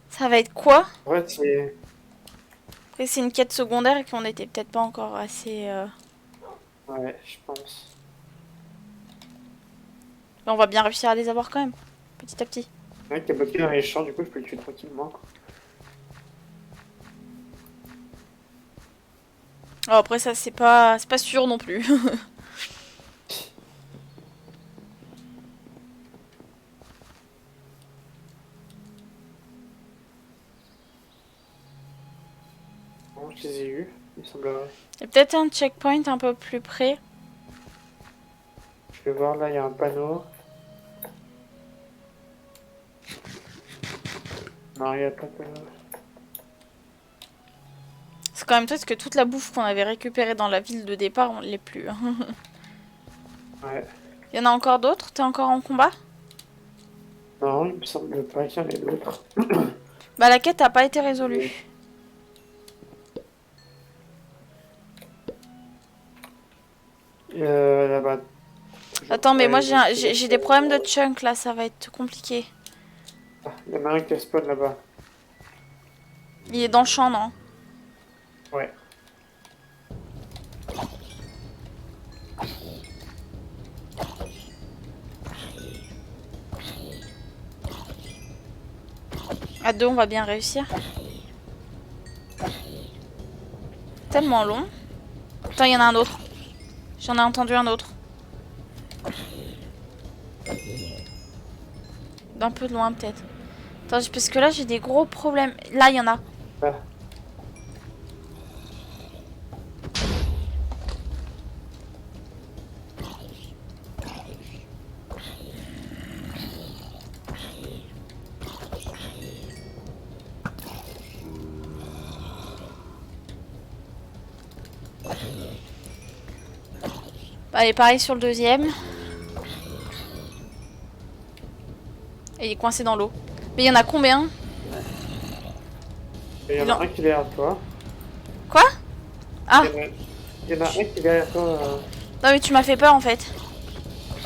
Ça va être quoi? Ouais, c'est... Après, c'est une quête secondaire et qu'on était peut-être pas encore assez... Ouais, je pense. Mais on va bien réussir à les avoir quand même. Petit à petit. Ouais, t'es bloqué dans les champs, du coup je peux le tuer tranquillement. Oh, après, ça, c'est pas sûr non plus. Bon, je les ai eus, il semblerait. Il y a peut-être un checkpoint un peu plus près. Je vais voir, là il y a un panneau. Non, il n'y a pas de panneau. C'est quand même triste que toute la bouffe qu'on avait récupérée dans la ville de départ, on l'ait plus. Hein. Ouais. Il y en a encore d'autres? T'es encore en combat? Non, il me semble pas qu'il y en ait d'autres. Bah la quête a pas été résolue. Là-bas. Attends, mais moi j'ai des problèmes de chunk là, ça va être compliqué. Ah, il y en a un qui spawn là-bas. Il est dans le champ, non? Ouais. À 2, on va bien réussir. Tellement long. Attends, il y en a un autre. J'en ai entendu un autre. D'un peu de loin peut-être. Attends, parce que là j'ai des gros problèmes. Là, il y en a. Ah. Allez, pareil sur le deuxième. Et il est coincé dans l'eau. Mais il y en a combien? Il y en a un qui est derrière toi. Quoi? Ah! Il y en a un qui est derrière toi. Non mais tu m'as fait peur en fait.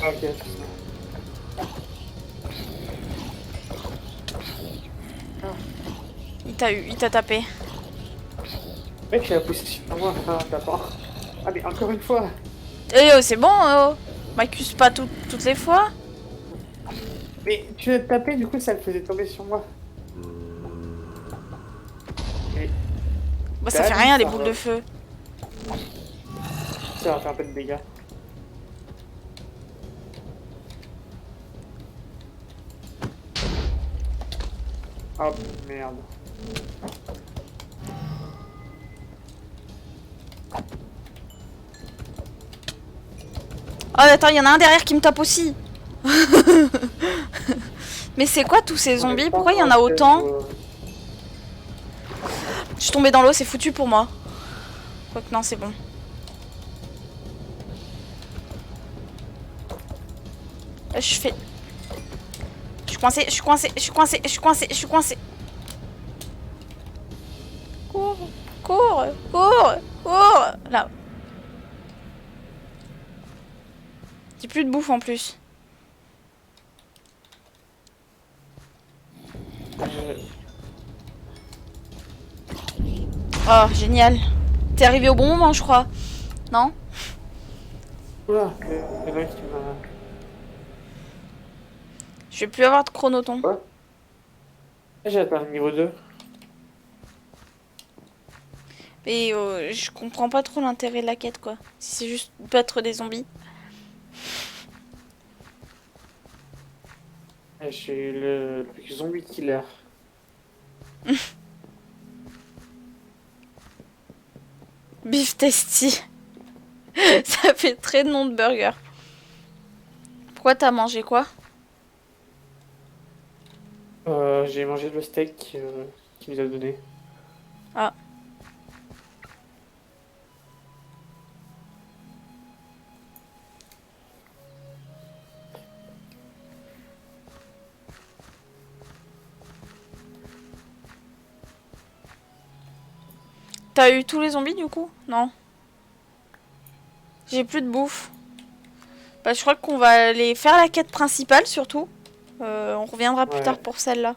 Ah, ok. Il t'a eu, il t'a tapé. Mec, il a poussé sur moi. Ah, t'attends. Ah, mais encore une fois. Eh oh, c'est bon, m'accuse pas toutes les fois. Mais tu l'as tapé, du coup, ça le faisait tomber sur moi. Et Bah ça fait rien les boules de feu. ça va faire un peu de dégâts. Oh merde. Oh attends, il y en a un derrière qui me tape aussi. Mais c'est quoi tous ces zombies? Pourquoi il y en a autant? Je suis tombée dans l'eau, c'est foutu pour moi. Quoique non, c'est bon. Je fais... Je suis coincée, je suis coincée, je suis coincée, je suis coincée, je suis coincée. Cours, cours, cours, cours. Là. J'ai plus de bouffe en plus. Oh, génial. T'es arrivé au bon moment, je crois. Non? Oula, il y en a qui m'a... Je vais plus avoir de chronoton. Quoi? J'ai atteint le niveau 2. Et je comprends pas trop l'intérêt de la quête, quoi. Si c'est juste battre des zombies. Je suis le zombie killer. Beef Tasty. Ça fait très nom de burger. Pourquoi t'as mangé quoi? J'ai mangé le steak qu'il nous a donné. Ah. T'as eu tous les zombies du coup? Non. J'ai plus de bouffe. Bah je crois qu'on va aller faire la quête principale surtout. On reviendra plus tard pour celle-là.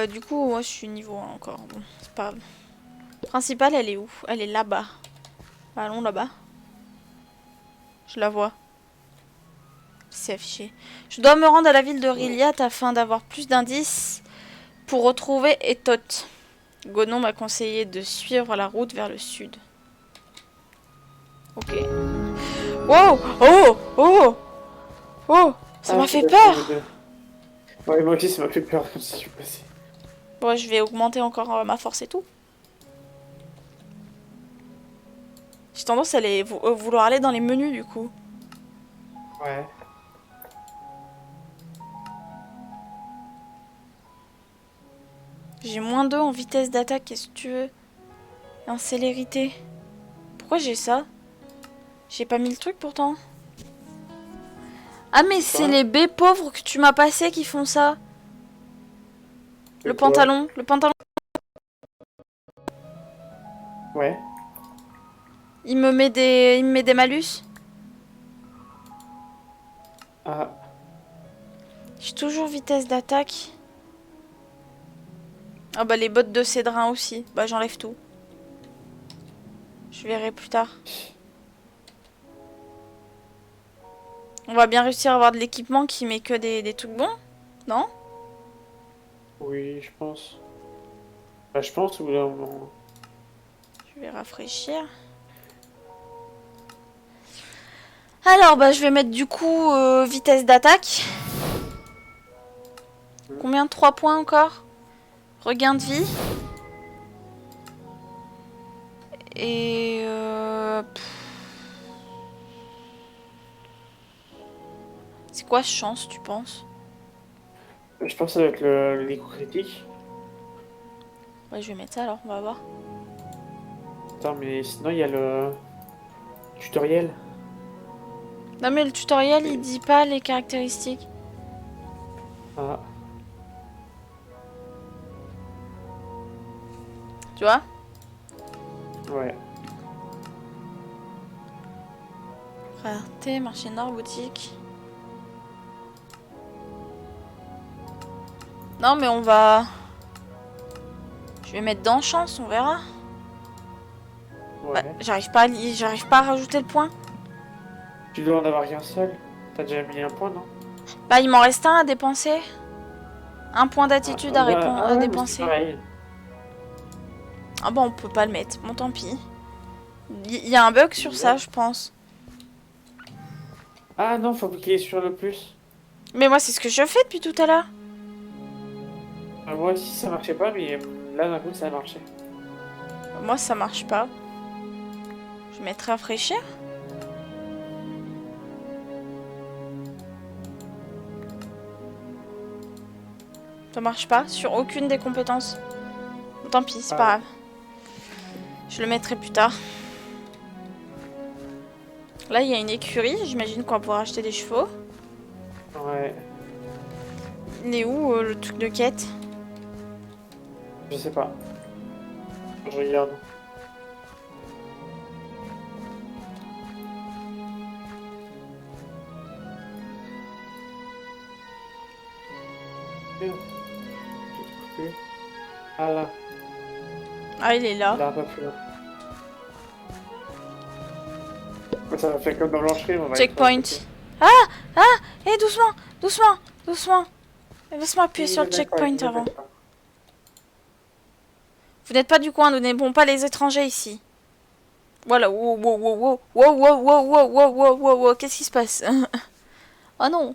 Du coup, moi je suis niveau 1 encore. Bon, c'est pas grave. Principale, elle est où? Elle est là-bas. Allons là-bas. Je la vois. C'est affiché. Je dois me rendre à la ville de Riliat afin d'avoir plus d'indices pour retrouver Etot. Gonon m'a conseillé de suivre la route vers le sud. Ok. Wow! Oh! Oh! Oh! Ça m'a fait peur! Ouais, moi aussi ça m'a fait peur quand je suis passé. Bon, je vais augmenter encore ma force et tout. J'ai tendance à vouloir aller dans les menus du coup. Ouais. J'ai moins 2 en vitesse d'attaque, qu'est-ce que tu veux? En célérité. Pourquoi j'ai ça? J'ai pas mis le truc pourtant. Ah mais c'est les B pauvres que tu m'as passé qui font ça. Le pantalon. Ouais. Il me met des malus. Ah. J'ai toujours vitesse d'attaque. Ah bah les bottes de cédrin aussi. Bah j'enlève tout. Je verrai plus tard. On va bien réussir à avoir de l'équipement qui met que des trucs bons, non? Oui, je pense. Bah, je pense au bout d'un moment. Je vais rafraîchir. Alors, bah je vais mettre du coup vitesse d'attaque. Combien? 3 points encore? Regain de vie. Et... c'est quoi chance, tu penses? Je pense que ça doit être les coups critiques. Ouais, je vais mettre ça alors, on va voir. Attends, mais sinon il y a le tutoriel. Non mais le tutoriel, il dit pas les caractéristiques. Ah. Tu vois? Ouais. Rareté, marché nord, boutique. Non mais on va... Je vais mettre dans chance, on verra. Bah, Ouais. j'arrive pas à rajouter le point. Tu dois en avoir qu'un seul. T'as déjà mis un point, non? Bah, il m'en reste un à dépenser. Un point d'attitude à ouais, mais c'est dépenser. pareil. Ah bah, on peut pas le mettre. Bon, tant pis. Il y a un bug sur ça, je pense. Ah non, faut cliquer sur le plus. Mais moi, c'est ce que je fais depuis tout à l'heure. Moi aussi, ça marchait pas, mais là, d'un coup, ça a marché. Moi, ça marche pas. Je vais mettre rafraîchir. Ça marche pas sur aucune des compétences. Tant pis, c'est pas grave. Je le mettrai plus tard. Là, il y a une écurie. J'imagine qu'on va pouvoir acheter des chevaux. Ouais. Il est où le truc de quête? Je sais pas. Je regarde. Merde. Je trouve plus. Ah là, Ah, il est là. là, un peu plus loin. Ouais, ça va faire comme dans l'entrée, on va Checkpoint. être Eh, doucement, doucement, doucement. Laisse-moi appuyer Oui, sur le d'accord, checkpoint d'accord. avant. Vous n'êtes pas du coin, nous n'aimons pas les étrangers ici. Voilà, wow, wow, wow, wow, wow, wow, wow, wow, wow, wow, wow, wow, qu'est-ce qui se passe? Oh non.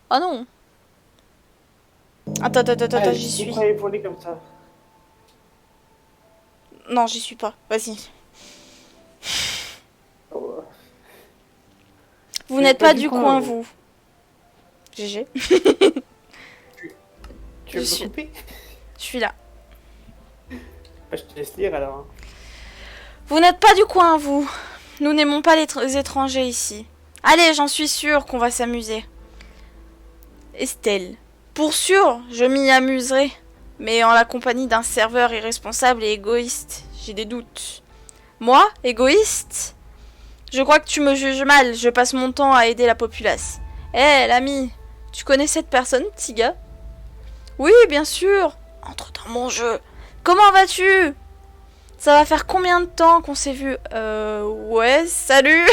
Oh non. Attends, Ah, j'y suis. pourquoi il voler comme ça? Non, j'y suis pas. Vas-y. Oh. Vous Mais n'êtes pas pas du du coin, coin, vous. vous. GG. Tu veux Je suis- me couper? Je suis là. Bah, je te laisse lire alors. Hein. Vous n'êtes pas du coin, vous. Nous n'aimons pas les étrangers ici. Allez, j'en suis sûre qu'on va s'amuser. Estelle. Pour sûr, je m'y amuserai. Mais en la compagnie d'un serveur irresponsable et égoïste. J'ai des doutes. Moi, égoïste? Je crois que tu me juges mal. Je passe mon temps à aider la populace. Hé, l'ami, tu connais cette personne, petit gars? Oui, bien sûr. Entre dans mon jeu. Comment vas-tu? Ça va faire combien de temps qu'on s'est vu? Ouais, salut.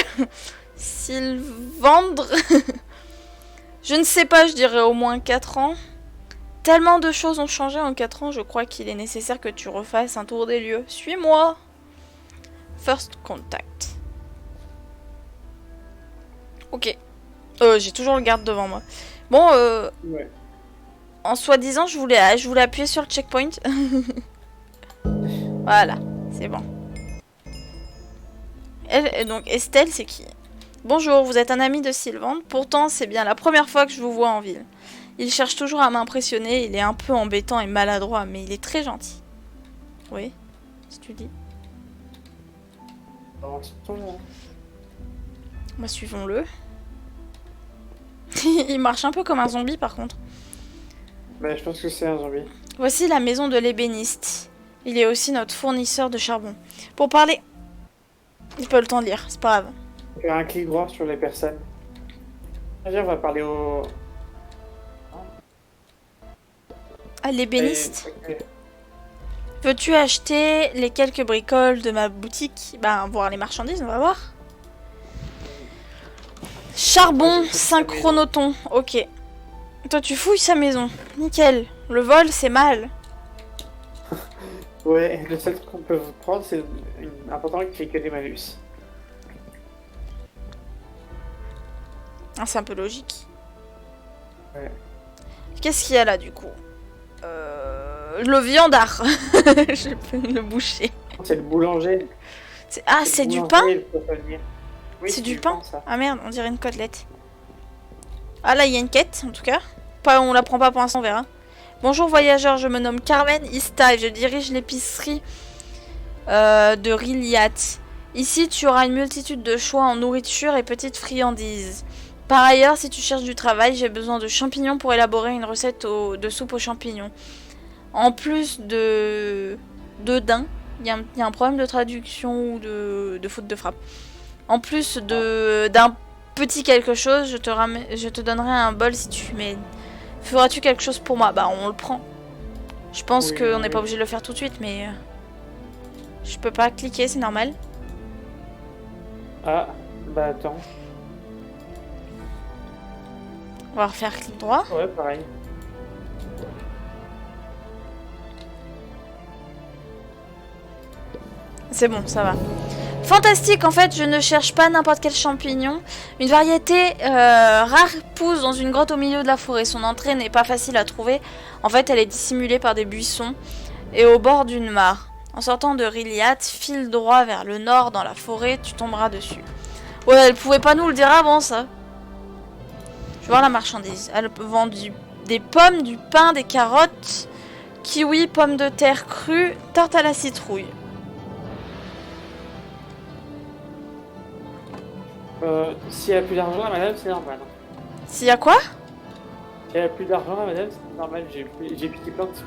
Sylvandre. Je ne sais pas, je dirais au moins 4 ans. Tellement de choses ont changé en 4 ans, je crois qu'il est nécessaire que tu refasses un tour des lieux. Suis-moi. First contact. Ok. J'ai toujours le garde devant moi. Bon, Ouais. en soi-disant, je voulais appuyer sur le checkpoint. Voilà, c'est bon. Donc Estelle, c'est qui? Bonjour, vous êtes un ami de Sylvain. Pourtant, c'est bien la première fois que je vous vois en ville. Il cherche toujours à m'impressionner. Il est un peu embêtant et maladroit, mais il est très gentil. Oui, si tu dis. Bah, suivons-le. Il marche un peu comme un zombie, par contre. Bah, je pense que c'est un zombie. Voici la maison de l'ébéniste. Il est aussi notre fournisseur de charbon. Pour parler... Il peut le temps de lire, c'est pas grave. Faire un clic droit sur les personnes. Viens, on va parler au... Ah, l'ébéniste. Ok. Veux-tu acheter les quelques bricoles de ma boutique? Ben, voir les marchandises, on va voir. Charbon, Ouais, 5 chronotons. Ok. Toi, tu fouilles sa maison. Nickel. Le vol, c'est mal. Ouais, le seul truc qu'on peut vous prendre, c'est important qu'il fait que des malus. Ah, c'est un peu logique. Ouais. Qu'est-ce qu'il y a là, du coup? Le viandard. Je peux le boucher. C'est le boulanger. Ah, le c'est du boulanger, pain? il faut prévenir. Oui, C'est du pain? ça. Ah merde, on dirait une côtelette. Ah là, il y a une quête, en tout cas. Pas, on la prend pas pour l'instant, on verra. Bonjour voyageurs, je me nomme Carmen Ista et je dirige l'épicerie de Riliat. Ici, tu auras une multitude de choix en nourriture et petites friandises. Par ailleurs, si tu cherches du travail, j'ai besoin de champignons pour élaborer une recette de soupe aux champignons. En plus de daim, il y a un problème de traduction ou de faute de frappe. En plus d'un petit quelque chose, je te donnerai un bol si tu m'aides. Feras-tu quelque chose pour moi? Bah, on le prend. Je pense Oui, qu'on n'est oui. pas obligé de le faire tout de suite, mais... Je peux pas cliquer, c'est normal. Ah, bah attends. On va refaire clic droit. Ouais, pareil. C'est bon, ça va. Fantastique, en fait, je ne cherche pas n'importe quel champignon. Une variété rare pousse dans une grotte au milieu de la forêt. Son entrée n'est pas facile à trouver. En fait, elle est dissimulée par des buissons et au bord d'une mare. En sortant de Riliat, file droit vers le nord dans la forêt, tu tomberas dessus. Ouais, elle pouvait pas nous le dire avant, ça. Je vais voir la marchandise. Elle vend des pommes, du pain, des carottes, kiwis, pommes de terre crues, tarte à la citrouille. S'il n'y a plus d'argent, la madame, c'est normal. S'il y a quoi? S'il n'y a plus d'argent, la madame, c'est normal. J'ai piqué plein de sous.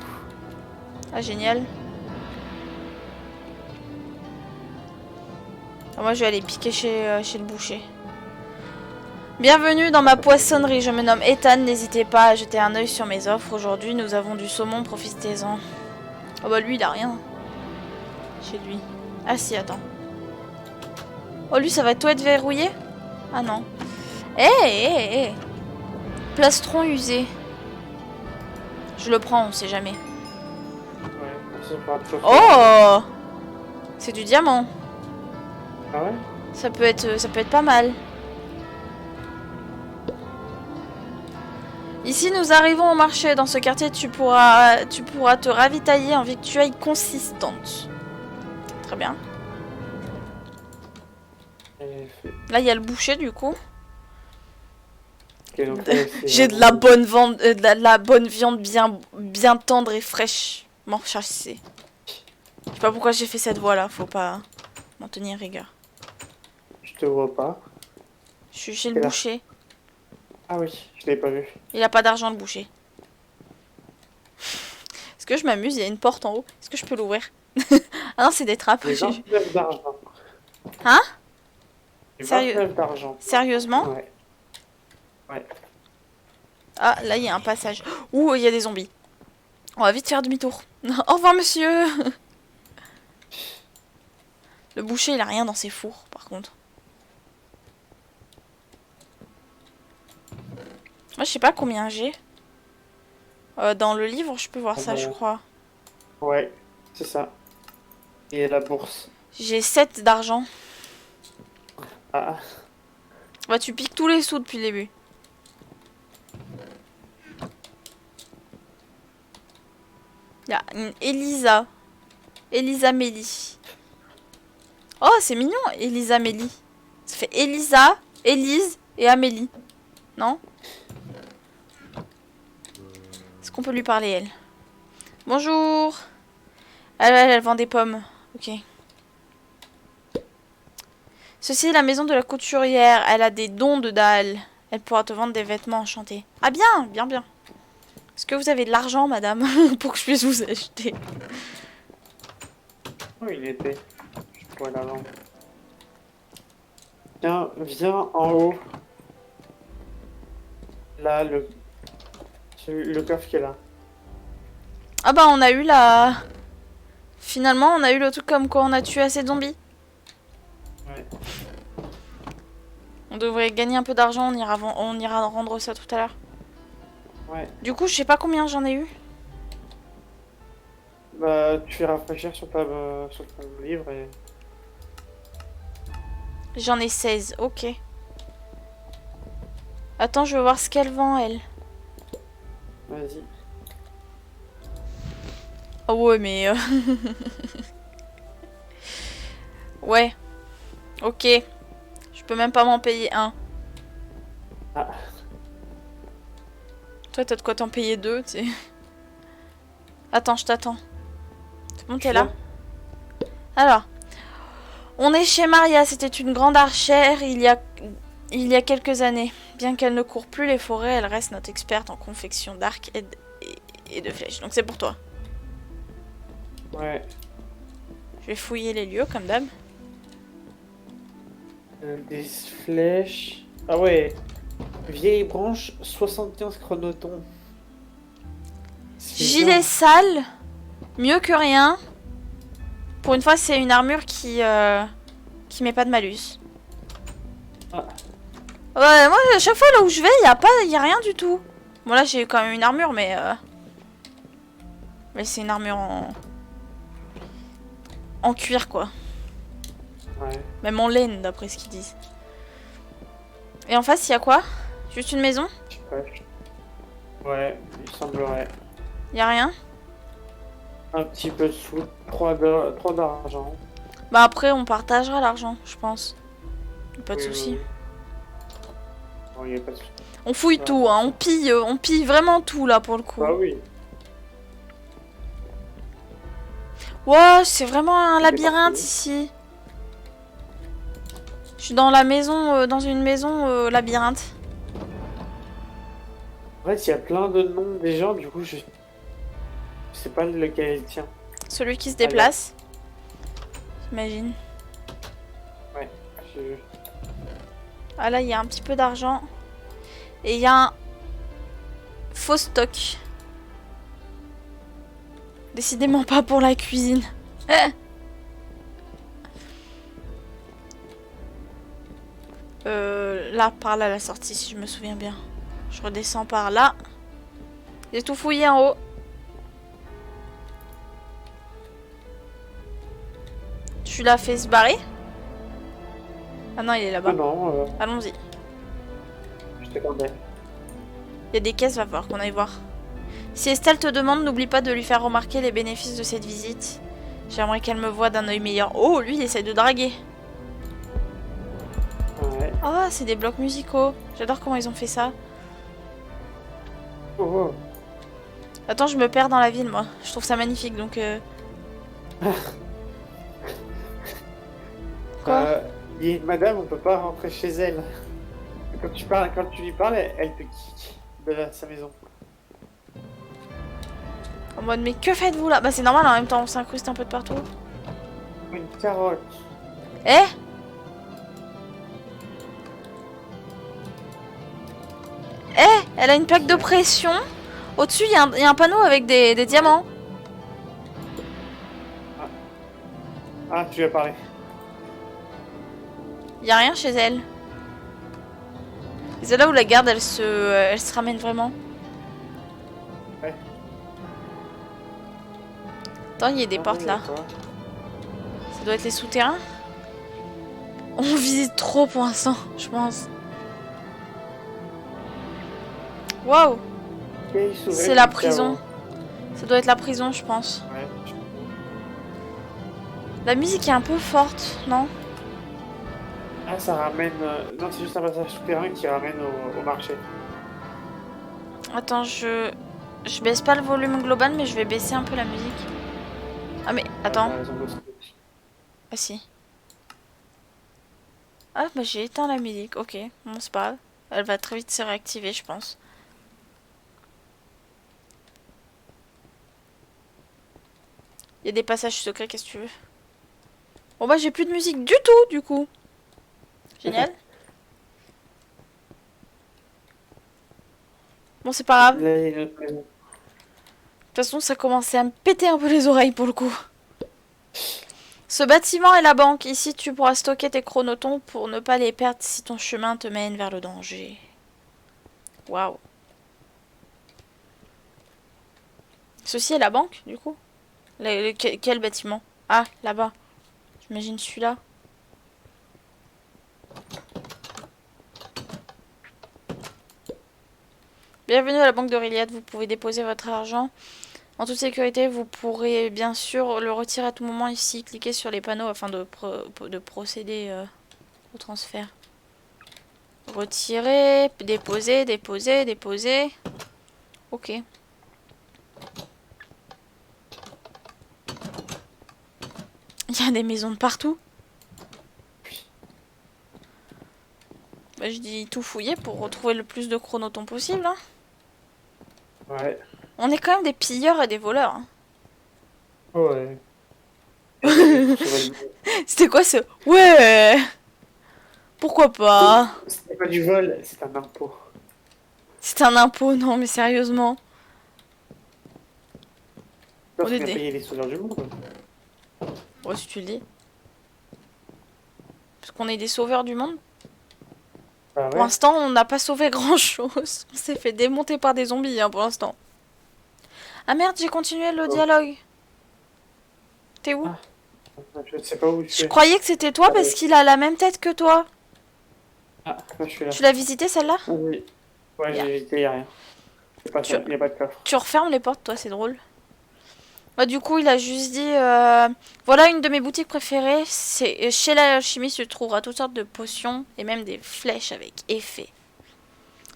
Ah, génial. Ah, moi, je vais aller piquer chez le boucher. Bienvenue dans ma poissonnerie. Je me nomme Ethan. N'hésitez pas à jeter un œil sur mes offres. Aujourd'hui, nous avons du saumon. Profitez-en. Oh bah lui, il a rien. Chez lui. Ah si, attends. Oh, lui, ça va tout être verrouillé? Ah non. Hé. Plastron usé. Je le prends, on sait jamais. Ouais, on sait pas trop. Oh! C'est du diamant. Ah ouais? Ça peut être pas mal. Ici, nous arrivons au marché. Dans ce quartier, tu pourras te ravitailler en victuailles consistantes. Très bien. Là, il y a le boucher, du coup. Okay, J'ai de la bonne la bonne viande bien tendre et fraîche. Chassée. Je sais pas pourquoi j'ai fait cette voix là, faut pas m'en tenir rigueur. Je te vois pas. Je suis chez le boucher. Ah oui, je l'ai pas vu. Il a pas d'argent le boucher. Est-ce que je m'amuse? Il y a une porte en haut. Est-ce que je peux l'ouvrir? Ah non, c'est des trappes. J'ai 29 d'argent. Hein? J'ai 29 d'argent. Sérieusement? Ouais. Ah, là, il y a un passage. Ouh, il y a des zombies. On va vite faire demi-tour. Au revoir, monsieur. Le boucher, il a rien dans ses fours, par contre. Moi, je sais pas combien j'ai. Dans le livre, je peux voir ça, je crois. Ouais, c'est ça. Et la bourse. J'ai 7 d'argent. Ah. Bah, tu piques tous les sous depuis le début. Il y a une Elisa. Elisa Mélie. Oh, c'est mignon, Elisa Mélie. Ça fait Elisa, Élise et Amélie. Non? Est-ce qu'on peut lui parler, elle? Bonjour. Elle vend des pommes. Ok. Ceci est la maison de la couturière. Elle a des dons de dalle. Elle pourra te vendre des vêtements enchantés. Ah bien, bien. Est-ce que vous avez de l'argent, madame, pour que je puisse vous acheter? Oh, il était. Je pourrais la vendre. Tiens, viens en haut. Là, le coffre qui est là. Ah bah, on a eu la... Finalement, on a eu le truc comme quoi on a tué assez de zombies. Ouais. On devrait gagner un peu d'argent, on ira rendre ça tout à l'heure. Ouais. Du coup, je sais pas combien j'en ai eu. Bah, tu fais rafraîchir sur ton livre et... J'en ai 16, ok. Attends, je veux voir ce qu'elle vend, elle. Vas-y. Oh ouais, mais... Ouais. Ok. Je peux même pas m'en payer un. Ah. Toi, t'as de quoi t'en payer deux, tu sais. Attends, je t'attends. C'est bon, t'es là? Alors. On est chez Maria. C'était une grande archère il y a quelques années. Bien qu'elle ne court plus les forêts, elle reste notre experte en confection d'arcs et de flèches. Donc c'est pour toi. Ouais. Je vais fouiller les lieux, comme d'hab. Des flèches... Ah ouais. Vieille branche, 75 chronotons. Gilet sale. Mieux que rien. Pour une fois, c'est une armure qui met pas de malus. Ah, Ouais, moi, à chaque fois là où je vais, y a rien du tout. Bon, là, j'ai quand même une armure, mais c'est une armure en cuir, quoi. ouais. Même en laine, d'après ce qu'ils disent. Et en face, il y a quoi? Juste une maison? Je sais pas. Ouais, il semblerait. Y a rien? Un petit peu sous. 3 d'argent. Bah après, on partagera l'argent, je pense. Pas de Oui, soucis. oui, oui. Bon, y a pas de souci. On fouille Ouais. tout, hein. On pille vraiment tout, là, pour le coup. Bah oui. Ouais, c'est vraiment un C'est labyrinthe parti. ici. Je suis dans la maison, dans une maison labyrinthe. En fait, il y a plein de noms des gens, du coup, je sais pas lequel il tient. Celui qui se Alors. déplace. J'imagine. Ouais, je... Ah là, il y a un petit peu d'argent. Et il y a un faux stock. Décidément pas pour la cuisine. Là, par là, la sortie, si je me souviens bien. Je redescends par là. J'ai tout fouillé en haut. Tu l'as fait se barrer? Ah non, il est là-bas. Non, Allons-y. je t'attendais. Il y a des caisses, va falloir qu'on aille voir. Si Estelle te demande, n'oublie pas de lui faire remarquer les bénéfices de cette visite. J'aimerais qu'elle me voie d'un œil meilleur. Oh, lui, il essaie de draguer. Ouais. Ah, c'est des blocs musicaux. J'adore comment ils ont fait ça. Oh, oh. Attends, je me perds dans la ville, moi. Je trouve ça magnifique, donc... Quoi? Il y a une madame, on peut pas rentrer chez elle. Quand tu lui parles, elle te kick de sa maison. En mode, mais que faites-vous là? Bah, c'est normal, en même temps, on s'incruste un peu de partout. Une carotte. Eh? Eh? Elle a une plaque de pression. Au-dessus, il y a un panneau avec des diamants. Ah, tu lui as parlé. Il y a rien chez elle. C'est là où la garde, elle se ramène vraiment. Ouais. Attends, il y a des Ah, portes ouais, là. d'accord. Ça doit être les souterrains. On visite trop pour l'instant, je pense. Waouh! Ok, il s'ouvrait C'est la le prison. carreau. Ça doit être la prison, je pense. Ouais. La musique est un peu forte, non? Ah, ça ramène. Non, c'est juste un passage souterrain qui ramène au marché. Attends, je baisse pas le volume global, mais je vais baisser un peu la musique. Ah mais, attends. T'as raison aussi. Ah si. Ah bah j'ai éteint la musique, ok. Bon, c'est pas grave. Elle va très vite se réactiver, je pense. Il y a des passages secrets, qu'est-ce que tu veux? Bon bah j'ai plus de musique du tout, du coup. Génial. Bon, c'est pas grave. De Là, il y a une autre maison. toute façon, ça commençait à me péter un peu les oreilles pour le coup. Ce bâtiment est la banque. Ici, tu pourras stocker tes chronotons pour ne pas les perdre si ton chemin te mène vers le danger. Waouh. Ceci est la banque, du coup? Quel bâtiment? Ah, là-bas. J'imagine celui-là. Bienvenue à la banque d'Auréliade. Vous pouvez déposer votre argent en toute sécurité. Vous pourrez bien sûr le retirer à tout moment ici. Cliquez sur les panneaux afin de procéder au transfert. Retirer, déposer, déposer, déposer. Ok. Il y a des maisons de partout. Bah, je dis tout fouiller pour retrouver le plus de chronotons possible. Hein. Ouais. On est quand même des pilleurs et des voleurs. Hein. Ouais. C'était quoi ce... Ouais. Pourquoi pas? C'est pas du vol, c'est un impôt. C'est un impôt, non mais sérieusement. Parce On est qu'on a des... payé les souvenirs du monde. Ouais, si tu le dis. Parce qu'on est des sauveurs du monde. Bah Pour ouais. l'instant, on n'a pas sauvé grand-chose. On s'est fait démonter par des zombies, hein, pour l'instant. Ah merde, j'ai continué le Oh. dialogue. T'es où? Ah. Je ne sais pas où je Je suis. croyais que c'était toi Ah, parce oui. qu'il a la même tête que toi. Ah, moi, je suis là. Tu l'as visité celle-là? Ah, oui. Ouais, Yeah. j'ai évité, y a rien. C'est pas Tu, ça, y a pas de coffre. tu refermes les portes, toi, c'est drôle. Bah, du coup, il a juste dit voilà une de mes boutiques préférées. C'est chez l'alchimiste, tu trouveras toutes sortes de potions et même des flèches avec effet.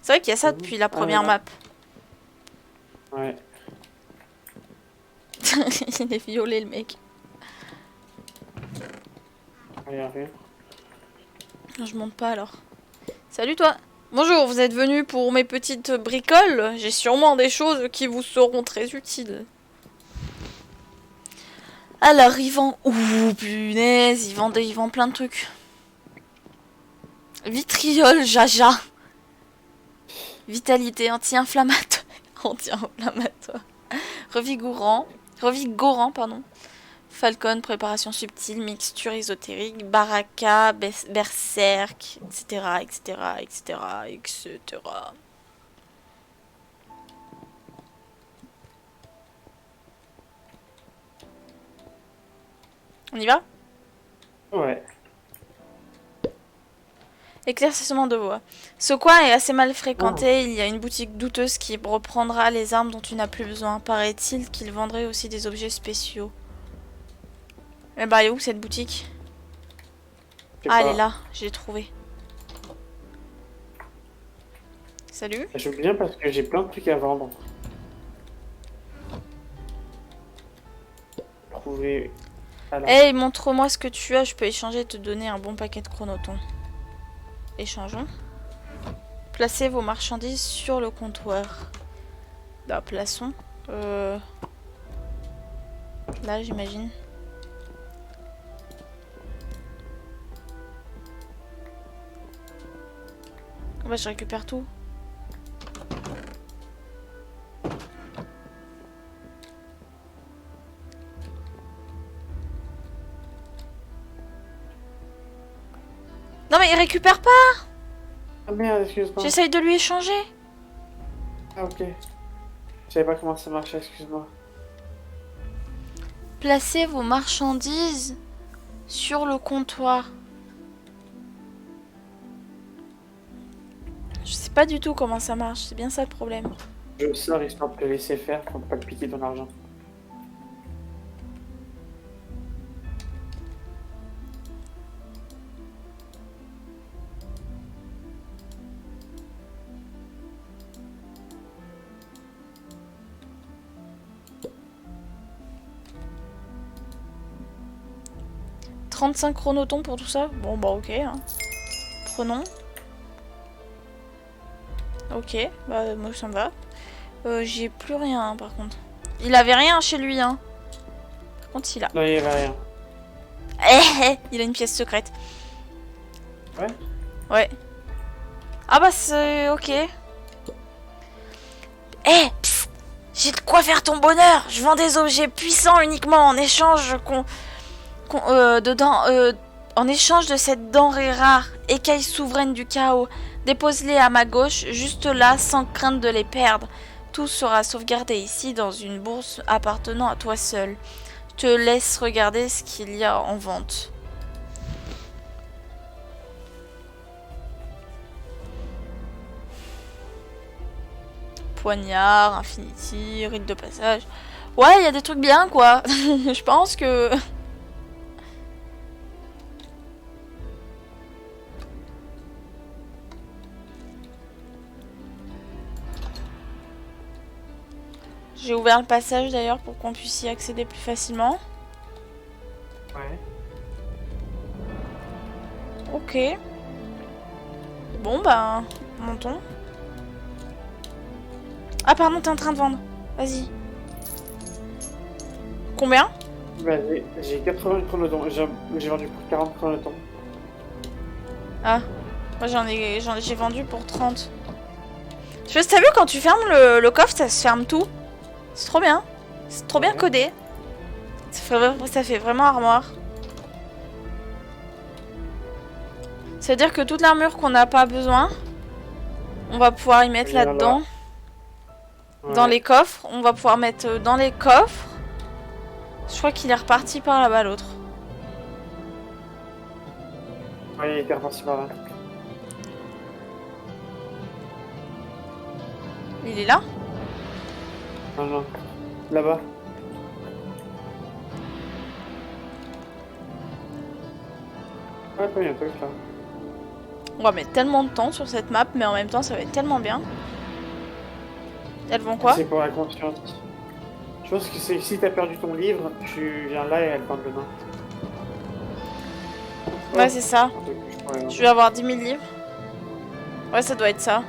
C'est vrai qu'il y a ça depuis la Ah, première là. map. Ouais. Il est violé, le mec. Y a rien. Non, je monte pas alors. Salut, toi. Bonjour, vous êtes venu pour mes petites bricoles. J'ai sûrement des choses qui vous seront très utiles. Alors, ils vendent... Ouh, punaise, ils vendent plein de trucs. Vitriol, jaja. Vitalité, anti-inflammatoire. Anti-inflammatoire. Revigorant, pardon. Falcon, préparation subtile, mixture ésotérique, baraka, berserk, etc., etc., etc., etc. On y va? Ouais. Éclaircissement de voix. Ce coin est assez mal fréquenté. Il y a une boutique douteuse qui reprendra les armes dont tu n'as plus besoin. Paraît-il qu'il vendrait aussi des objets spéciaux. Eh bah, elle est où cette boutique? Je sais Ah, elle pas. est là. Je l'ai trouvée. Salut. Je veux bien parce que j'ai plein de trucs à vendre. Trouver. Alors. Hey, montre-moi ce que tu as. Je peux échanger et te donner un bon paquet de chronotons. Échangeons. Placez vos marchandises sur le comptoir. Bah, plaçons. Là, j'imagine. Bah, je récupère tout. Non mais il récupère pas. Ah merde, excuse-moi. J'essaye de lui échanger. Ah ok. Je savais pas comment ça marchait, excuse-moi. Placez vos marchandises sur le comptoir. Je sais pas du tout comment ça marche, c'est bien ça le problème. Je sors histoire de te laisser faire pour ne pas te piquer ton argent. « 35 chronotons pour tout ça. Bon bah ok. Hein. Prenons. Ok, bah moi ça me va. J'ai plus rien hein, par contre. Il avait rien chez lui hein. Par contre il a. Non, il y avait rien. Il a une pièce secrète. Ouais. Ouais. Ah bah c'est ok. Psst, j'ai de quoi faire ton bonheur. Je vends des objets puissants uniquement en échange en échange de cette denrée rare, écaille souveraine du chaos. Dépose-les à ma gauche, juste là, sans crainte de les perdre. Tout sera sauvegardé ici dans une bourse appartenant à toi seul. Je te laisse regarder ce qu'il y a en vente. Poignard, Infinity, rite de passage. Ouais, il y a des trucs bien quoi. Je pense que... J'ai ouvert le passage d'ailleurs pour qu'on puisse y accéder plus facilement. Ouais. Ok. Bon bah, montons. Ah pardon, t'es en train de vendre. Vas-y. Combien? Bah, j'ai 80 chronotons. J'ai vendu pour 40 chronotons. Ah. Moi j'ai vendu pour 30. Je sais pas si t'as vu quand tu fermes le coffre, ça se ferme tout. C'est trop bien. C'est trop bien codé. Ça fait vraiment armoire. C'est-à-dire que toute l'armure qu'on n'a pas besoin, on va pouvoir y mettre là-dedans. Ouais. Dans les coffres. On va pouvoir mettre dans les coffres. Je crois qu'il est reparti par là-bas l'autre. Ouais, il était reparti par là. Il est là? Non, non. Là-bas. Ouais, il y a un truc là. On va mettre tellement de temps sur cette map, mais en même temps ça va être tellement bien. Elles vont quoi? C'est pour la conscience. Je pense que c'est si t'as perdu ton livre, tu viens là et elle tente demain. Ouais, c'est ça. Ouais, Je vais avoir 10 000 livres. Ouais, ça doit être ça.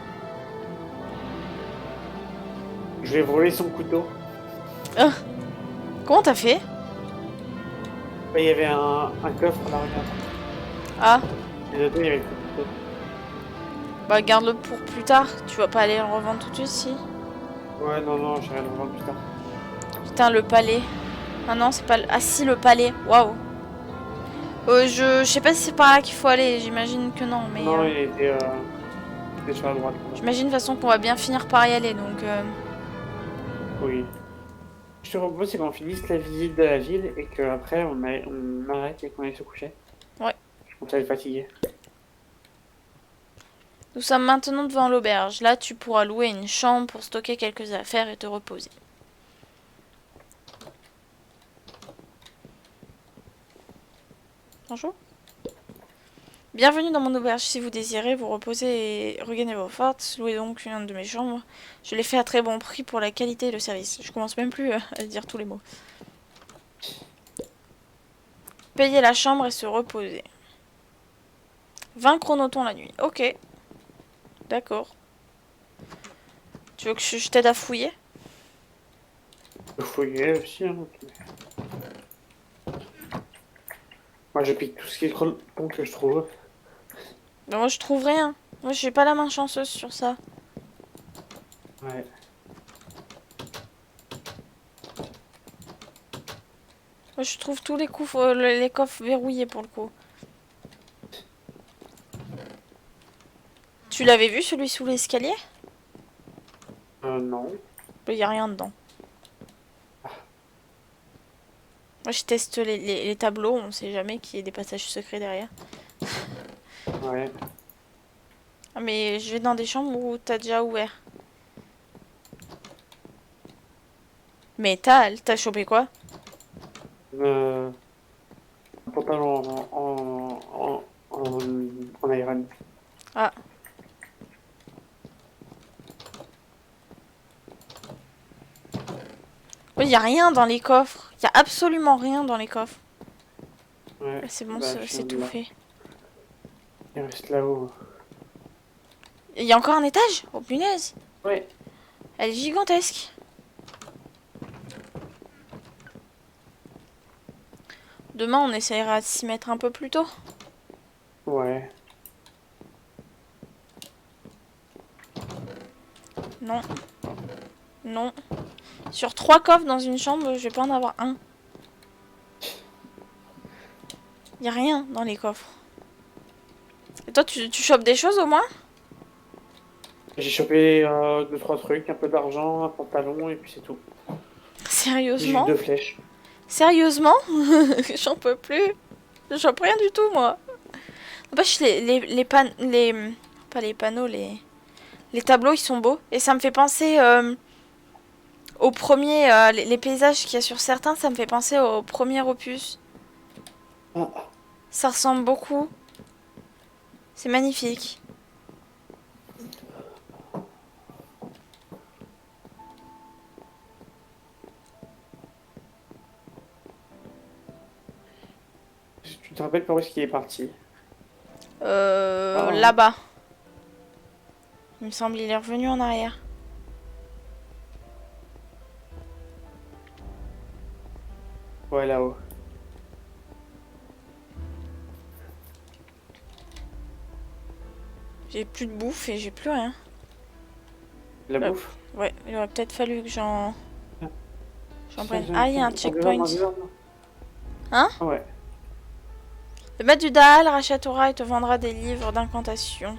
je vais voler son couteau. Comment t'as fait? Il y avait un coffre là, regarde. Ah, Et dedans, il y avait le couteau. bah garde-le pour plus tard. Tu vas pas aller le revendre tout de suite, si? Ouais, non, non, j'irai le revendre plus tard. Putain, le palais. Ah non, c'est pas... Ah si, le palais. Waouh. Je sais pas si c'est par là qu'il faut aller. J'imagine que non, mais... Non, il était sur la droite. J'imagine de toute façon qu'on va bien finir par y aller, donc... Oui. Je te propose, c'est qu'on finisse la visite de la ville et qu'après on arrête et qu'on aille se coucher. Ouais. Je commence à être fatigué. Nous sommes maintenant devant l'auberge. Là, tu pourras louer une chambre pour stocker quelques affaires et te reposer. Bonjour. Bienvenue dans mon auberge. Si vous désirez vous reposer et regagner vos forces, louez donc une de mes chambres. Je l'ai fait à très bon prix pour la qualité et le service. Je commence même plus à dire tous les mots. Payer la chambre et se reposer. 20 chronotons la nuit. Ok. D'accord. Tu veux que je t'aide à fouiller? Je fouiller aussi, hein. Moi je pique tout ce qui est bon que je trouve. Ben moi je trouve rien. Moi j'ai pas la main chanceuse sur ça. Ouais. Moi je trouve tous les coffres verrouillés pour le coup. Tu l'avais vu celui sous l'escalier? Non. Il y a rien dedans. Moi je teste les tableaux, on sait jamais qu'il y ait des passages secrets derrière. Ouais. Ah, mais je vais dans des chambres où t'as déjà ouvert. Mais t'as chopé quoi? Un pantalon en iron. Ah. Oui, y a rien dans les coffres. Y a absolument rien dans les coffres. Ouais. C'est bon, Bah, c'est tout fait. Il reste là-haut. Il y a encore un étage? Oh punaise! Ouais. Elle est gigantesque. Demain, on essaiera de s'y mettre un peu plus tôt. Ouais. Non. Non. Sur 3 coffres dans une chambre, je vais pas en avoir un. Y a rien dans les coffres. Et toi, tu chopes des choses au moins? J'ai chopé 2-3 trucs, un peu d'argent, un pantalon et puis c'est tout. J'ai Sérieusement? 2 flèches. Sérieusement? J'en peux plus. Je chope rien du tout, moi. N'empêche, pas les panneaux, les tableaux, ils sont beaux. Et ça me fait penser au premier... les paysages qu'il y a sur certains, ça me fait penser au premier opus. Ah. Ça ressemble beaucoup. C'est magnifique. Tu te rappelles pas où est-ce qu'il est parti? Là-bas. Il me semble il est revenu en arrière. Ouais, là-haut. J'ai plus de bouffe et j'ai plus rien. La bouffe? Ouais, il aurait peut-être fallu que j'en prenne. Tiens, Ah, il y a un en checkpoint. dehors, non. Hein? Ouais. Le maître du Daal rachètera et te vendra des livres d'incantation.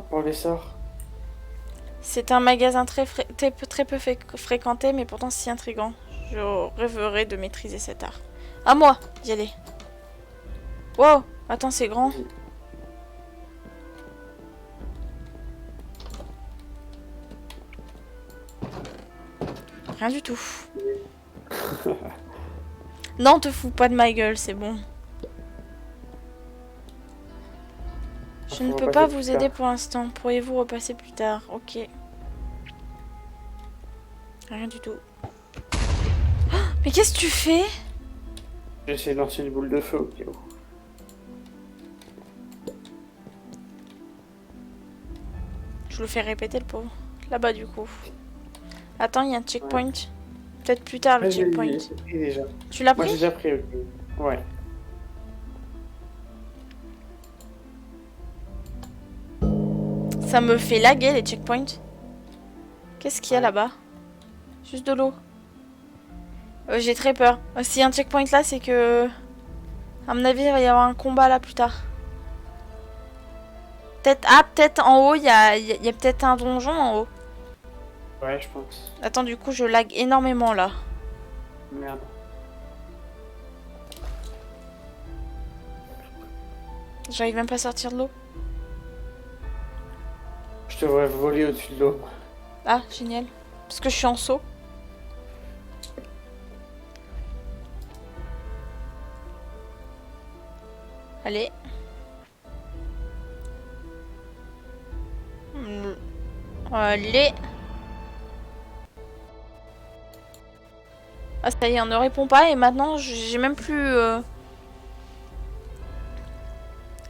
Pour les sorts. C'est un magasin très peu fréquenté, mais pourtant si intrigant. Je rêverais de maîtriser cet art. À moi d'y aller. Wow, attends, c'est grand. Rien du tout. Non, te fous pas de ma gueule, c'est bon. Je ne Faut peux repasser pas plus vous tard. aider pour l'instant. Pourriez-vous repasser plus tard? Ok. Rien du tout. Mais qu'est-ce que tu fais? J'essaie de lancer une boule de feu au cas où. Je le fais répéter le pauvre. Là-bas du coup. Attends, il y a un Ouais. checkpoint. Peut-être plus tard le Ouais, checkpoint. j'ai pris déjà. Tu l'as Moi j'ai pris? déjà pris. Ok. Ouais. Ça me fait laguer les checkpoints. Qu'est-ce qu'il y a Ouais. là-bas? Juste de l'eau. J'ai très peur. S'il y a un checkpoint là, c'est que... À mon avis, il va y avoir un combat là plus tard. Peut-être... Ah, peut-être en haut, il y a peut-être un donjon en haut. Ouais, je pense. Attends, du coup, je lag énormément là. Merde. J'arrive même pas à sortir de l'eau. Je te vois voler au-dessus de l'eau. Ah, génial. Parce que je suis en saut. Allez. Allez. Ah, ça y est, on ne répond pas et maintenant, j'ai même plus...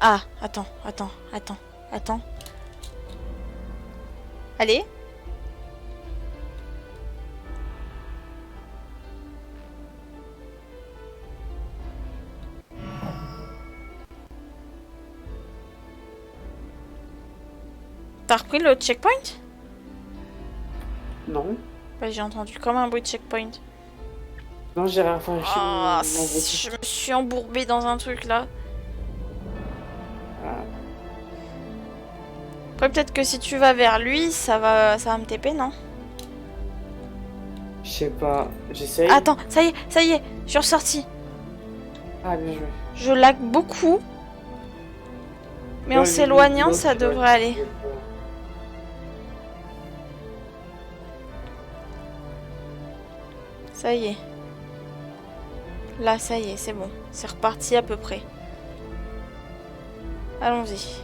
Ah, attends. Allez. T'as repris le checkpoint? Non. Bah, j'ai entendu comme un bruit de checkpoint. Non, j'ai rien fait. Ah, Mon groupe. je me suis embourbée dans un truc là. Ah, Après, peut-être que si tu vas vers lui, ça va me TP, non? je sais pas. J'essaye. Attends, ça y est, je suis ressortie. Ah, bien joué. Je lag beaucoup. Mais en Là, s'éloignant, l'autre, ça tu vois, devrait aller. Ça y est. Là, ça y est, c'est bon. C'est reparti à peu près. Allons-y.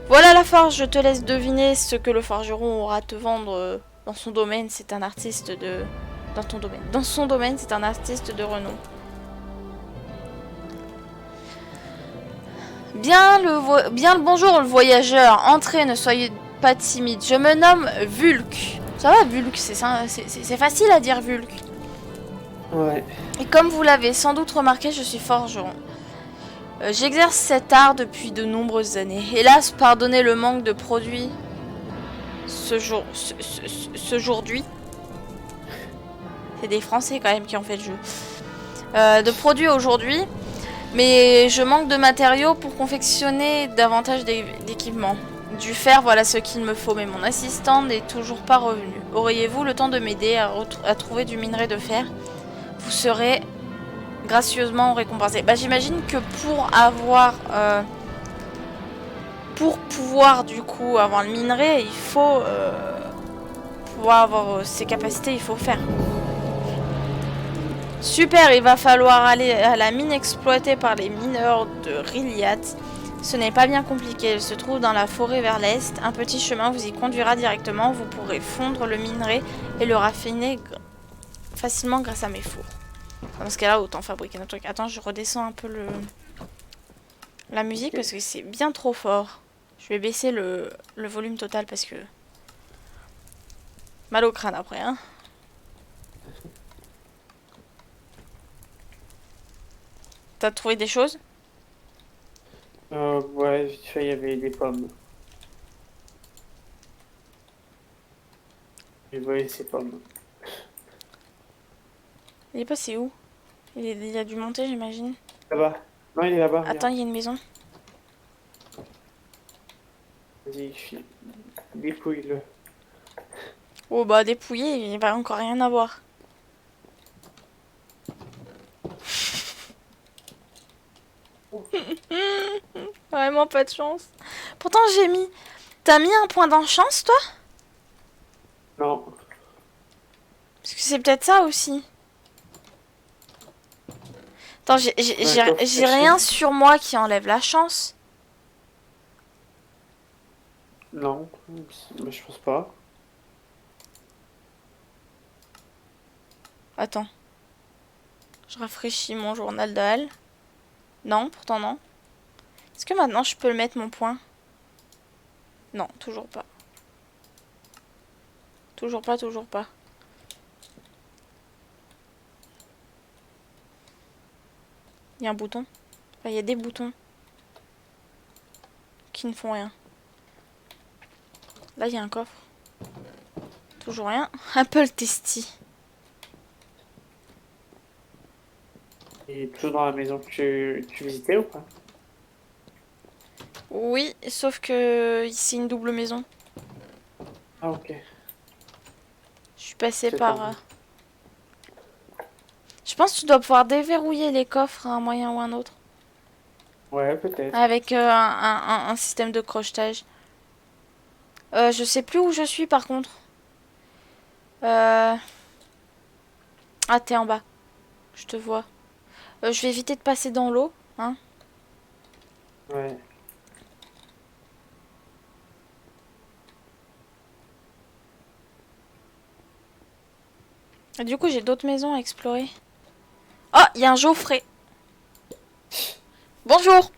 Voilà la forge, je te laisse deviner ce que le forgeron aura à te vendre dans son domaine. C'est un artiste de... Dans ton domaine. Dans son domaine, c'est un artiste de renom. Bien le bonjour, le voyageur. Entrez, ne soyez pas timide. Je me nomme Vulk. Ça va, Vulk, c'est facile à dire Vulk. Ouais. Et comme vous l'avez sans doute remarqué, je suis forgeron. J'exerce cet art depuis de nombreuses années. Hélas, pardonnez le manque de produits ce jour-d'hui. C'est des Français quand même qui ont fait le jeu. De produits aujourd'hui, mais je manque de matériaux pour confectionner davantage d'équipements. Du fer, voilà ce qu'il me faut, mais mon assistant n'est toujours pas revenu. Auriez-vous le temps de m'aider à trouver du minerai de fer? Vous serez gracieusement récompensé. Bah, j'imagine que pour pouvoir du coup avoir le minerai, il faut pouvoir avoir ses capacités, il faut faire. Super, il va falloir aller à la mine exploitée par les mineurs de Riliat. Ce n'est pas bien compliqué, elle se trouve dans la forêt vers l'est. Un petit chemin vous y conduira directement, vous pourrez fondre le minerai et le raffiner facilement grâce à mes fours. Dans ce cas-là, autant fabriquer notre truc. Attends, je redescends un peu la musique parce que c'est bien trop fort. Je vais baisser le volume total parce que... Mal au crâne après, hein. T'as trouvé des choses? Ouais, vite fait, il y avait des pommes. J'ai volé ces pommes. Il est passé où? Il a dû monter, j'imagine. Là-bas. Non, il est là-bas, Attends, regarde. il y a une maison. Vas-y, dépouille-le. Oh bah dépouillé, il va encore rien avoir. Vraiment pas de chance. Pourtant j'ai mis... T'as mis un point d'enchance toi? Non. Parce que c'est peut-être ça aussi. Attends, Un coffre j'ai caché. rien sur moi qui enlève la chance. Non, mais je pense pas. Attends. Je rafraîchis mon journal de Hal. Non, pourtant non. Est-ce que maintenant je peux le mettre mon point? Non, toujours pas. Toujours pas, toujours pas. Il y a un bouton. Enfin, il y a des boutons. Qui ne font rien. Là, il y a un coffre. Toujours rien. Apple Testy. Il est toujours dans la maison que tu visitais ou pas? Oui, sauf que c'est une double maison. Ah, ok. Je suis passée C'est par... tendu. Je pense que tu dois pouvoir déverrouiller les coffres à un moyen ou un autre. Ouais, peut-être. Avec un système de crochetage. Je sais plus où je suis par contre. Ah, t'es en bas. Je te vois. Je vais éviter de passer dans l'eau. Hein. Ouais. Et du coup, j'ai d'autres maisons à explorer. Oh, il y a un Geoffrey. Bonjour.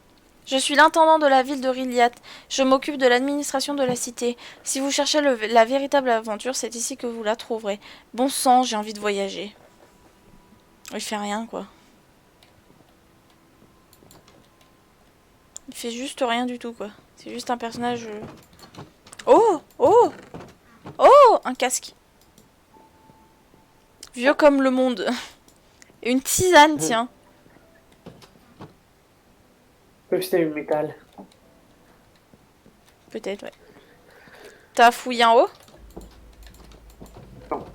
Je suis l'intendant de la ville de Riliat. Je m'occupe de l'administration de la cité. Si vous cherchez la véritable aventure, c'est ici que vous la trouverez. Bon sang, j'ai envie de voyager. Il fait rien, quoi. Il fait juste rien du tout, quoi. C'est juste un personnage... Oh! Oh! Oh! Un casque. Vieux comme le monde. Et une tisane, tiens. Peut-être que c'était du métal. Peut-être, ouais. T'as fouillé en haut? Non.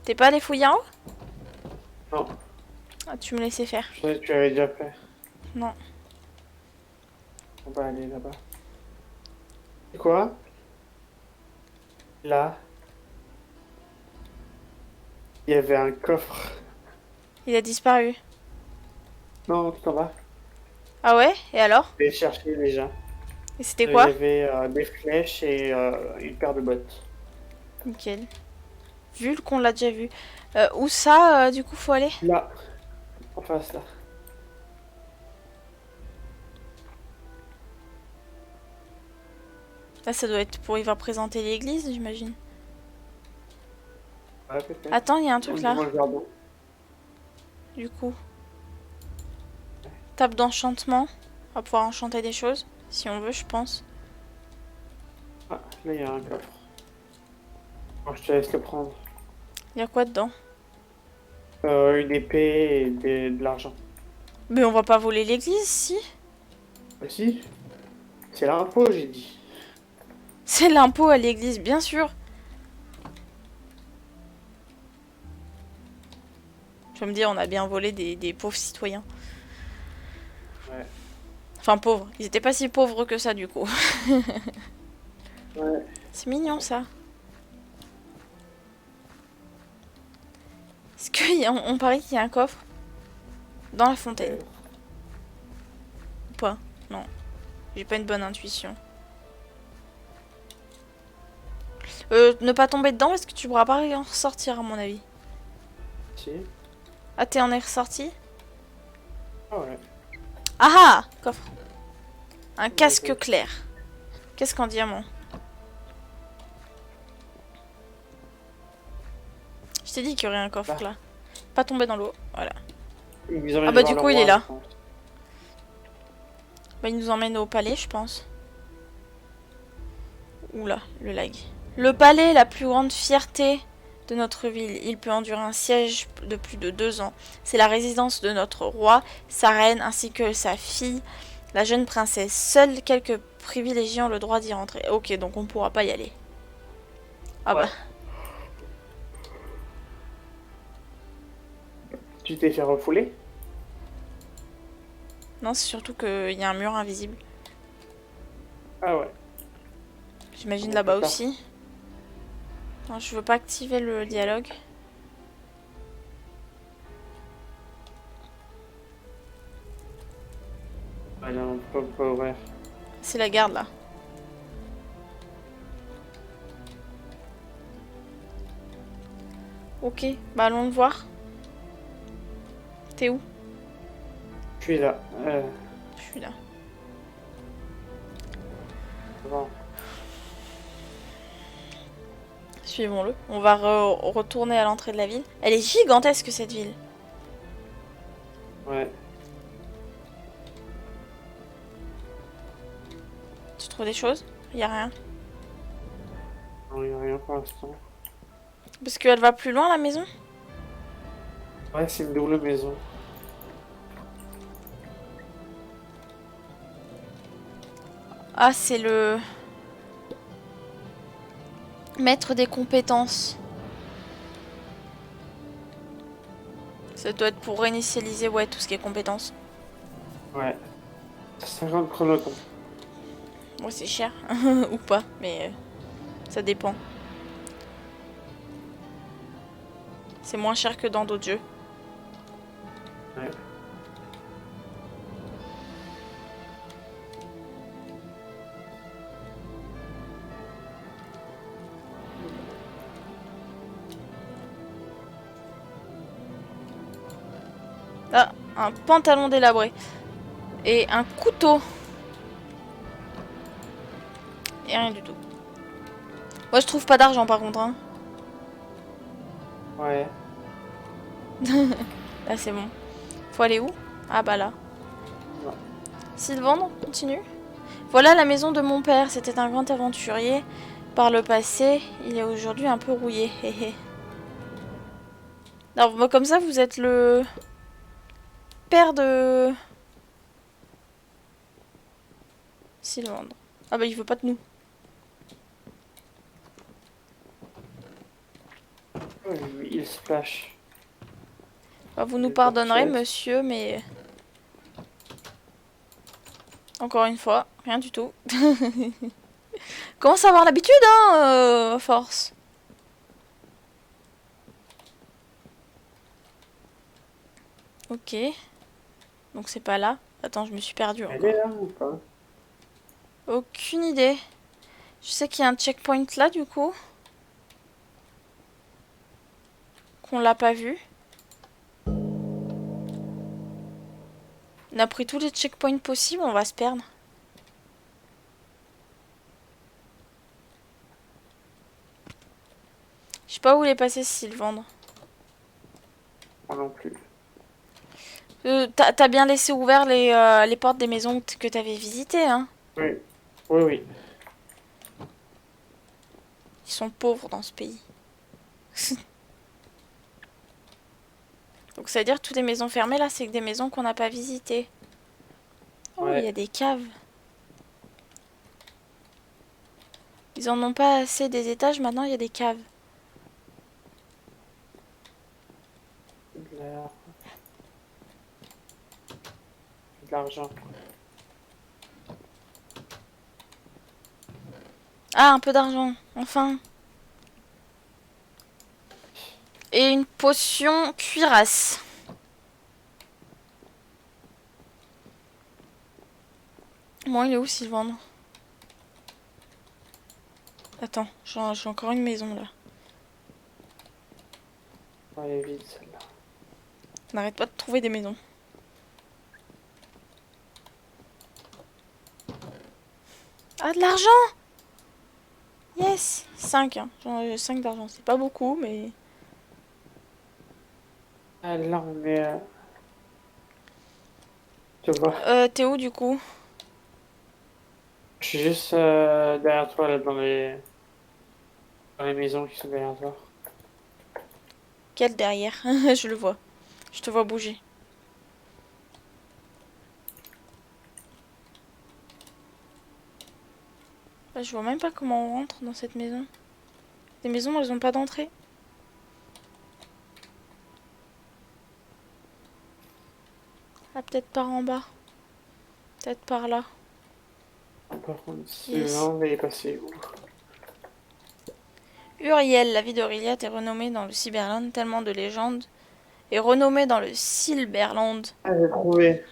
T'es pas allé fouiller en haut? Non. Ah, tu me laissais faire. Je savais que tu avais déjà fait. Non. On va aller là-bas. C'est quoi? Là, il y avait un coffre. Il a disparu. Non, tout en bas. Ah ouais? Et alors? Je vais chercher déjà. Et c'était Il y quoi? avait des flèches et une paire de bottes. Nickel. Vu qu'on l'a déjà vu. Où ça, du coup, faut aller? Là, en face là. Là, ça doit être pour y voir présenter l'église, j'imagine. Ouais, peut-être. Attends, il y a un On truc est là, devant le jardin. du coup. Table d'enchantement. On va pouvoir enchanter des choses, si on veut, je pense. Ah, là, il y a un coffre. Bon, je te laisse le prendre. Il y a quoi dedans? Une épée et de l'argent. Mais on va pas voler l'église, si? Ah, si, c'est l'impôt, j'ai dit. C'est l'impôt à l'église, bien sûr. Tu vas me dire, on a bien volé des pauvres citoyens. Ouais. Enfin, pauvres. Ils étaient pas si pauvres que ça, du coup. Ouais. C'est mignon, ça. Est-ce qu'on paraît qu'il y a un coffre dans la fontaine? Ou pas? Non. J'ai pas une bonne intuition. Ne pas tomber dedans parce que tu pourras pas en ressortir, à mon avis. Si. Ah, t'es en es ressorti? Ah ouais. Ah ah! Coffre. Un Ouais, casque ouais. clair. Qu'est-ce qu'en diamant? Je t'ai dit qu'il y aurait un coffre Bah. là. Pas tomber dans l'eau. Voilà. Ils nous emmènent Ah bah voir du le coup il roi, est là. je pense. Bah il nous emmène au palais je pense. Oula, le lag. Le palais, la plus grande fierté de notre ville. Il peut endurer un siège de plus de 2 ans. C'est la résidence de notre roi, sa reine, ainsi que sa fille, la jeune princesse. Seuls quelques privilégiés ont le droit d'y rentrer. Ok, donc on pourra pas y aller. Ah Ouais. bah. Tu t'es fait refouler? Non, c'est surtout qu'il y a un mur invisible. Ah ouais. J'imagine Bon, là-bas d'accord. aussi. Non, je veux pas activer le dialogue. Ah non, on peut pas ouvrir. C'est la garde là. Ok, bah allons le voir. T'es où? Je suis là. Je suis là. Bon. Suivons-le. On va retourner à l'entrée de la ville. Elle est gigantesque cette ville. Ouais. Tu trouves des choses? Y a rien. Non, il n'y a rien pour l'instant. Parce qu'elle va plus loin la maison? Ouais, c'est une double maison. Ah, c'est le maître des compétences. Ça doit être pour réinitialiser, ouais, tout ce qui est compétences. Ouais. 50 chronotons. Ouais, c'est cher. Ou pas, mais ça dépend. C'est moins cher que dans d'autres jeux. Ouais. Ah, un pantalon délabré. Et un couteau. Et rien du tout. Moi, je trouve pas d'argent par contre. Hein. Ouais. Là, c'est bon. Faut aller où? Ah bah là. Ouais. Sylvain, continue. Voilà la maison de mon père. C'était un grand aventurier. Par le passé, il est aujourd'hui un peu rouillé. Alors, moi, comme ça, vous êtes le père de Sylvandre. Ah bah, il veut pas de nous. Ouais, il splash. Bah, vous nous Les portes pardonnerez, chaises. monsieur, mais... Encore une fois, rien du tout. Commence à avoir l'habitude, hein, à force. Ok. Donc c'est pas là. Attends, je me suis perdue Elle est encore. là ou pas? Aucune idée. Je sais qu'il y a un checkpoint là, du coup. Qu'on l'a pas vu. On a pris tous les checkpoints possibles, on va se perdre. Je sais pas où il est passé Sylvandre. Moi non plus. T'as bien laissé ouvert les portes des maisons que t'avais visitées, hein. Oui. Oui, oui. Ils sont pauvres dans ce pays. Donc ça veut dire que toutes les maisons fermées là, c'est que des maisons qu'on n'a pas visitées. Oh, il y a Ouais. des caves. Ils en ont pas assez des étages, maintenant il y a des caves. De la- de l'argent. Ah, un peu d'argent, enfin. Et une potion cuirasse. Bon, il est où Sylvandre? Attends, j'ai encore une maison là. Ouais, elle est vide celle-là. On n'arrête pas de trouver des maisons. Ah, de l'argent! Yes! 5, hein. J'en ai 5 d'argent. C'est pas beaucoup, mais... Ah, là, on est. Tu vois. T'es où du coup? Je suis juste derrière toi, là, dans les maisons qui sont derrière toi. Lequel derrière? Je le vois. Je te vois bouger. Bah, je vois même pas comment on rentre dans cette maison. Les maisons, elles ont pas d'entrée. Ah, peut-être par en bas. Peut-être par là. Par contre, Yes. on est passé où? Uriel, la vie d'Aurélia est renommée dans le Cyberland, tellement de légendes. Est renommée dans le Silberland. Ah, j'ai trouvé.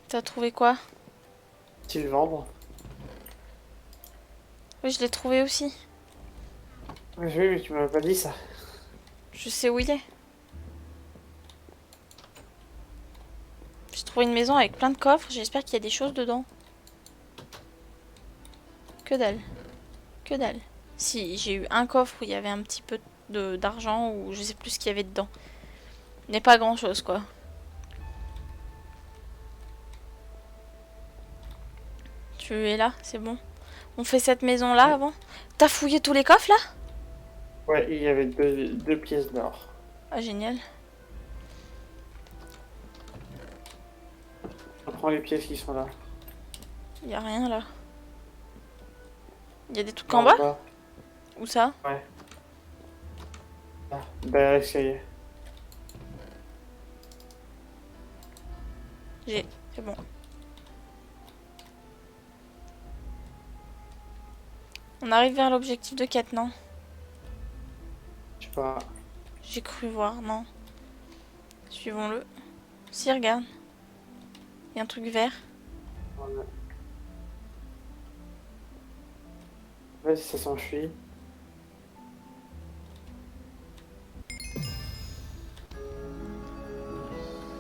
T'as trouvé quoi? Tu le vendre? Oui, je l'ai trouvé aussi. Oui, mais tu m'as pas dit ça. Je sais où il est. J'ai trouvé une maison avec plein de coffres. J'espère qu'il y a des choses dedans. Que dalle. Que dalle. Si, j'ai eu un coffre où il y avait un petit peu d'argent ou je sais plus ce qu'il y avait dedans. Mais pas grand chose quoi. Tu es là, c'est bon. On fait cette maison là avant. T'as fouillé tous les coffres là? Ouais, il y avait deux pièces d'or. Ah génial. On prend les pièces qui sont là. Y a rien là. Y a des trucs en En bas? bas. Où ça? Ouais. Là, derrière l'escalier. J'ai. C'est bon. On arrive vers l'objectif de quête, non? Je sais pas. J'ai cru voir, non. Suivons-le. Si, regarde. Y a un truc vert. Voilà. Vas-y, ça s'enfuit.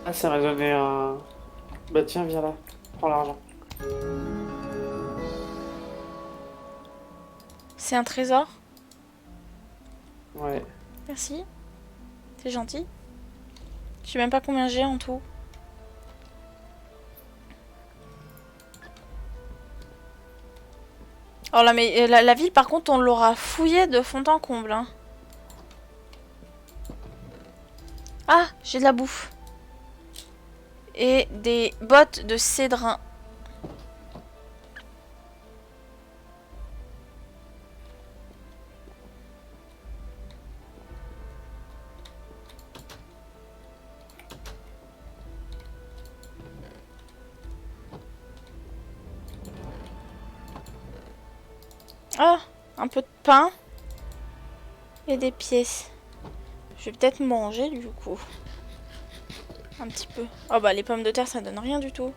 Ah, ça m'a donné un... Bah tiens, viens là. Prends l'argent. C'est un trésor. Ouais. Merci. C'est gentil. Je sais même pas combien j'ai en tout. Alors là, mais la ville, par contre, on l'aura fouillée de fond en comble. Hein. Ah, j'ai de la bouffe. Et des bottes de cédrin. Ah, un peu de pain. Et des pièces. Je vais peut-être manger du coup. Un petit peu. Oh bah les pommes de terre ça donne rien du tout.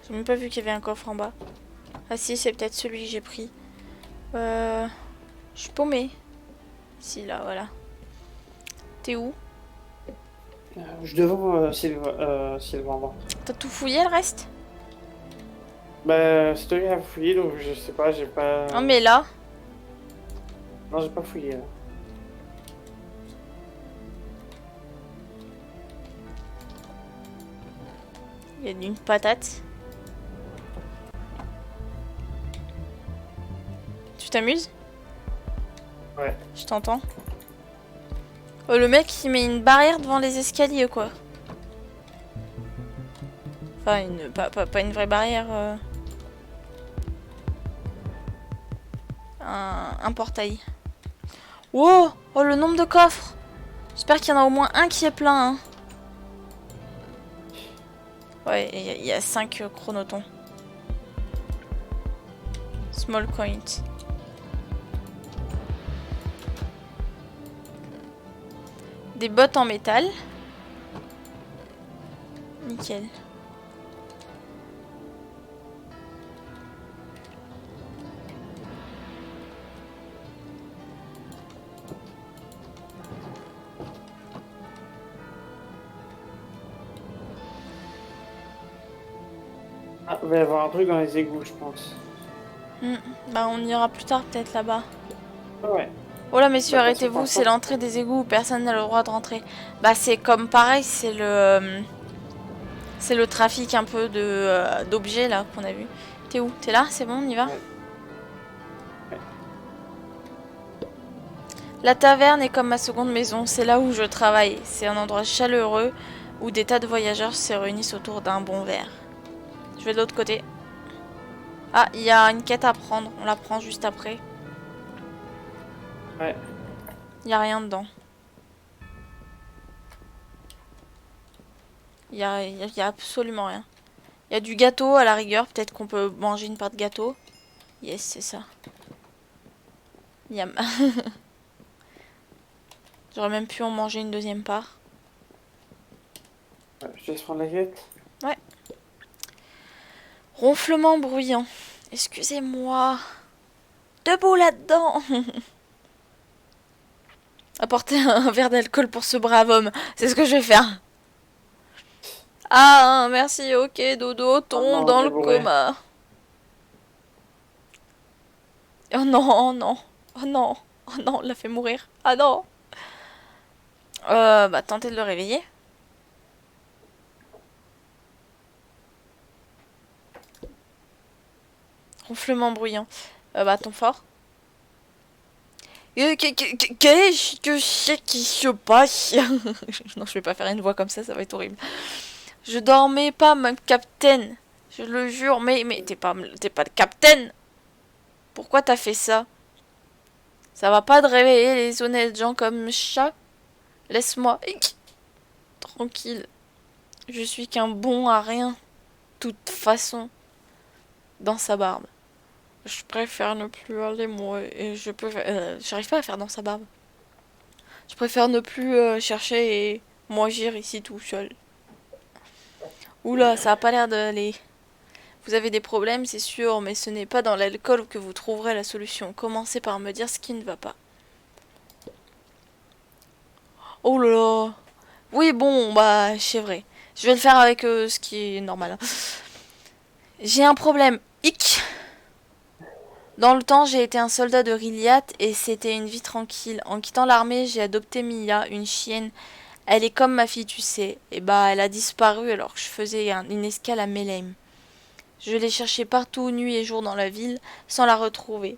J'ai même pas vu qu'il y avait un coffre en bas. Ah si, c'est peut-être celui que j'ai pris. Je suis paumée. Si, là, voilà. T'es où? Je devant Sylvain. T'as tout fouillé le reste? Bah, c'est toi qui as fouillé, donc je sais pas, j'ai pas... Non mais là. Non, j'ai pas fouillé, là. Il y a une patate. Tu t'amuses? Ouais. Je t'entends. Oh, le mec il met une barrière devant les escaliers quoi. Enfin, pas une vraie barrière. Un portail. Wow! Oh, le nombre de coffres! J'espère qu'il y en a au moins un qui est plein. Hein. Ouais, il y a 5 chronotons. Small coins. Des bottes en métal. Nickel. Ah, il va y avoir un truc dans les égouts, je pense. Bah on ira plus tard peut-être là-bas. Ah ouais. Oh là, messieurs, Bah, passons arrêtez-vous, par c'est ça. l'entrée des égouts, personne n'a le droit de rentrer. Bah, c'est comme pareil, c'est le trafic un peu d'objets là qu'on a vu. T'es où? T'es là? C'est bon, on y va? Ouais. Ouais. La taverne est comme ma seconde maison, c'est là où je travaille. C'est un endroit chaleureux où des tas de voyageurs se réunissent autour d'un bon verre. Je vais de l'autre côté. Ah, il y a une quête à prendre, on la prend juste après. Ouais. Il y a rien dedans. Il y a absolument rien. Il y a du gâteau à la rigueur, peut-être qu'on peut manger une part de gâteau. Yes, c'est ça. Yam. J'aurais même pu en manger une deuxième part. Ouais, je te laisse prendre la quête. Ouais. Ronflement bruyant. Excusez-moi. Debout là-dedans. Apporter un verre d'alcool pour ce brave homme. C'est ce que je vais faire. Ah, merci, ok, Dodo Oh tombe non, dans t'es le bourré. coma. Oh non, oh non, oh non, oh non, on l'a fait mourir. Ah non. Bah tentez de le réveiller. Ronflement bruyant. Bah ton fort. Qu'est-ce que c'est qui se passe? Non, je vais pas faire une voix comme ça va être horrible. Je dormais pas, mon capitaine. Je le jure, mais t'es pas le capitaine. Pourquoi t'as fait ça? Ça va pas de réveiller les honnêtes gens comme chat. Laisse-moi tranquille. Je suis qu'un bon à rien. De toute façon, dans sa barbe. Je préfère ne plus aller moi et je peux. J'arrive pas à faire dans sa barbe. Je préfère ne plus chercher et m'agir ici tout seul. Oula, ça a pas l'air d'aller. Vous avez des problèmes, c'est sûr, mais ce n'est pas dans l'alcool que vous trouverez la solution. Commencez par me dire ce qui ne va pas. Oh là là. Oui, bon, bah, c'est vrai. Je vais le faire avec ce qui est normal. J'ai un problème. Hic. Dans le temps, j'ai été un soldat de Riliat et c'était une vie tranquille. En quittant l'armée, j'ai adopté Mia, une chienne. Elle est comme ma fille, tu sais. Et bah, elle a disparu alors que je faisais une escale à Melheim. Je l'ai cherchée partout, nuit et jour dans la ville, sans la retrouver.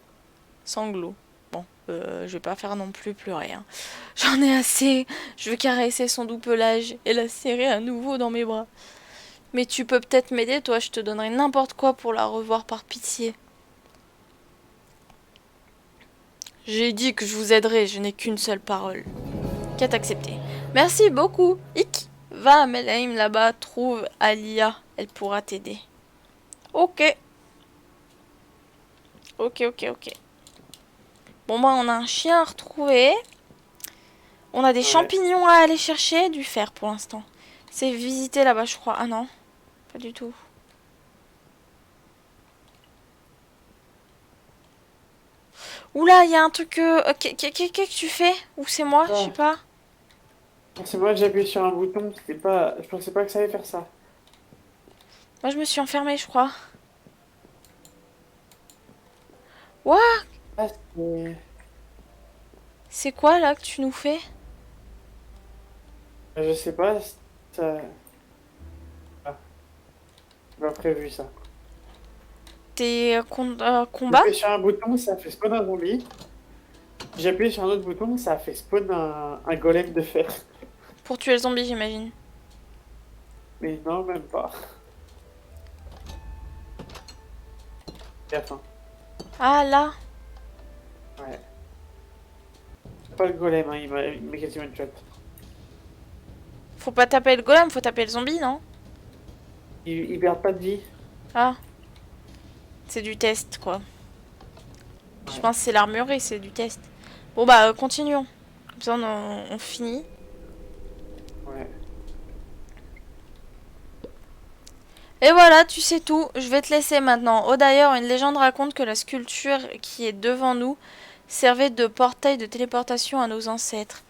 Sanglots. Bon, je vais pas faire non plus pleurer. Hein. J'en ai assez. Je veux caresser son doux pelage et la serrer à nouveau dans mes bras. Mais tu peux peut-être m'aider, toi, je te donnerai n'importe quoi pour la revoir par pitié. J'ai dit que je vous aiderai, je n'ai qu'une seule parole. Quête acceptée. Merci beaucoup. Hic. Va à Melheim là-bas, trouve Alia. Elle pourra t'aider. Ok. Ok, ok, ok. Bon bah on a un chien à retrouver. On a des Ouais. champignons à aller chercher, du fer pour l'instant. C'est visiter là-bas je crois. Ah non, pas du tout. Oula, il y a un truc qu'est-ce que tu fais? Ou c'est moi? Je sais Ah, pas. c'est moi, j'ai appuyé sur un bouton, c'était pas. Je pensais pas que ça allait faire ça. Moi je me suis enfermée je crois. Ouah, Ah, c'est. c'est quoi là que tu nous fais? Je sais pas, ça. Ah, j'ai pas prévu ça. T'es J'ai combat? appuyé sur un bouton, ça a fait spawn un zombie. J'ai appuyé sur un autre bouton, ça a fait spawn un golem de fer. Pour tuer le zombie j'imagine. Mais non, même pas. Et la fin. Ah là. Ouais. C'est pas le golem, hein, il m'a quasiment une shot. Faut pas taper le golem, faut taper le zombie, non? Il perd pas de vie. Ah, c'est du test quoi. Je Ouais. pense que c'est l'armurerie, c'est du test. Bon bah continuons. Comme ça on finit. Ouais. Et voilà, tu sais tout. Je vais te laisser maintenant. Oh d'ailleurs, une légende raconte que la sculpture qui est devant nous servait de portail de téléportation à nos ancêtres.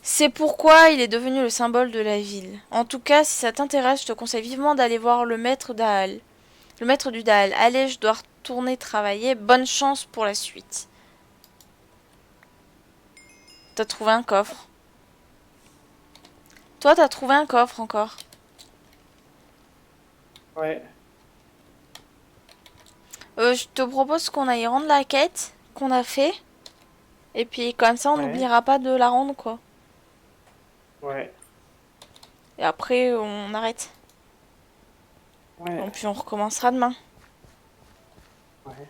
C'est pourquoi il est devenu le symbole de la ville. En tout cas, si ça t'intéresse, je te conseille vivement d'aller voir le maître d'Aal. Le maître du Daal. Allez, je dois retourner travailler. Bonne chance pour la suite. T'as trouvé un coffre. Toi, t'as trouvé un coffre encore. Ouais. Je te propose qu'on aille rendre la quête qu'on a fait. Et puis comme ça, on Ouais. n'oubliera pas de la rendre, quoi. Ouais. Et après, on arrête. Ouais. Et puis on recommencera demain. Ouais.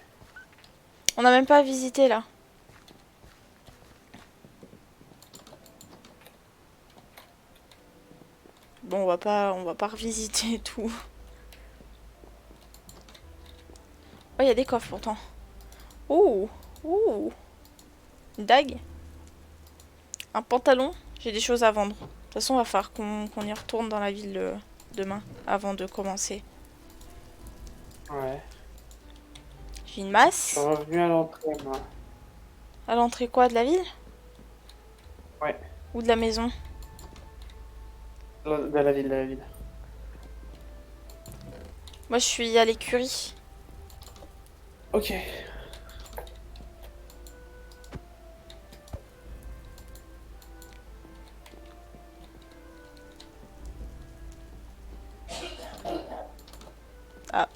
On n'a même pas visité, là. Bon, on va pas revisiter tout. Oh, il y a des coffres pourtant. Ouh, ouh. Une dague. Un pantalon. J'ai des choses à vendre. De toute façon, on va falloir qu'on y retourne dans la ville demain, avant de commencer. Ouais. J'ai une Je suis masse. revenu à l'entrée, moi. À l'entrée quoi, de la ville? Ouais. Ou de la maison? De la ville, de la ville. Moi, je suis à l'écurie. Ok. Ah.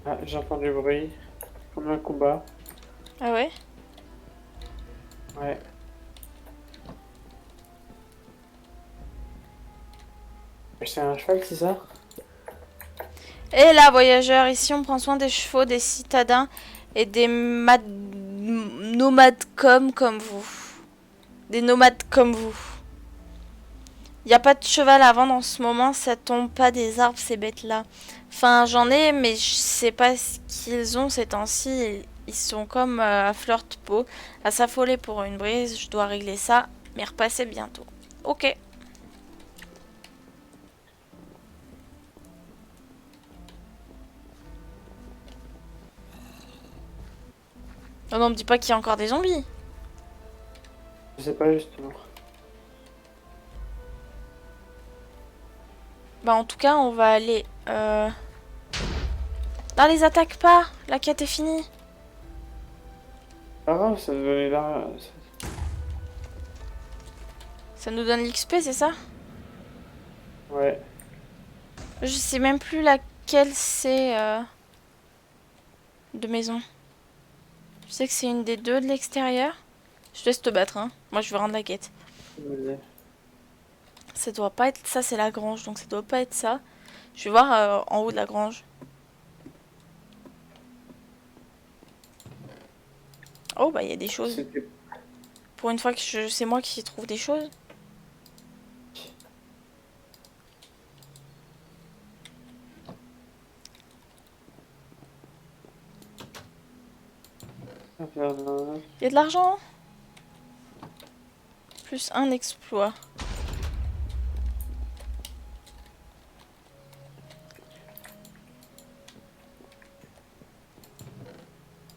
Ah, j'entends du bruit. Comme un combat. Ah ouais? Ouais. C'est un cheval, c'est ça? Et là, voyageurs, ici on prend soin des chevaux, des citadins et des nomades comme vous. Des nomades comme vous. Il n'y a pas de cheval à vendre en ce moment, ça tombe pas des arbres ces bêtes-là. Enfin, j'en ai, mais je sais pas ce qu'ils ont ces temps-ci. Ils sont comme à fleur de peau, à s'affoler pour une brise. Je dois régler ça, mais repasser bientôt. Ok. Oh non, me dis pas qu'il y a encore des zombies. Je sais pas justement. Bah en tout cas, on va aller... Non, les attaque pas. La quête est finie. Pas grave, ça devait là. Ça nous donne l'XP, c'est ça? Ouais. Je sais même plus laquelle c'est de maison. Je sais que c'est une des deux de l'extérieur. Je te laisse te battre, hein. Moi, je vais rendre la quête. Vas-y. Ça doit pas être... Ça, c'est la grange, donc ça doit pas être ça. Je vais voir en haut de la grange. Oh, bah, il y a des choses. C'était. Pour une fois que c'est moi qui trouve des choses. Il y a de l'argent. Plus un exploit.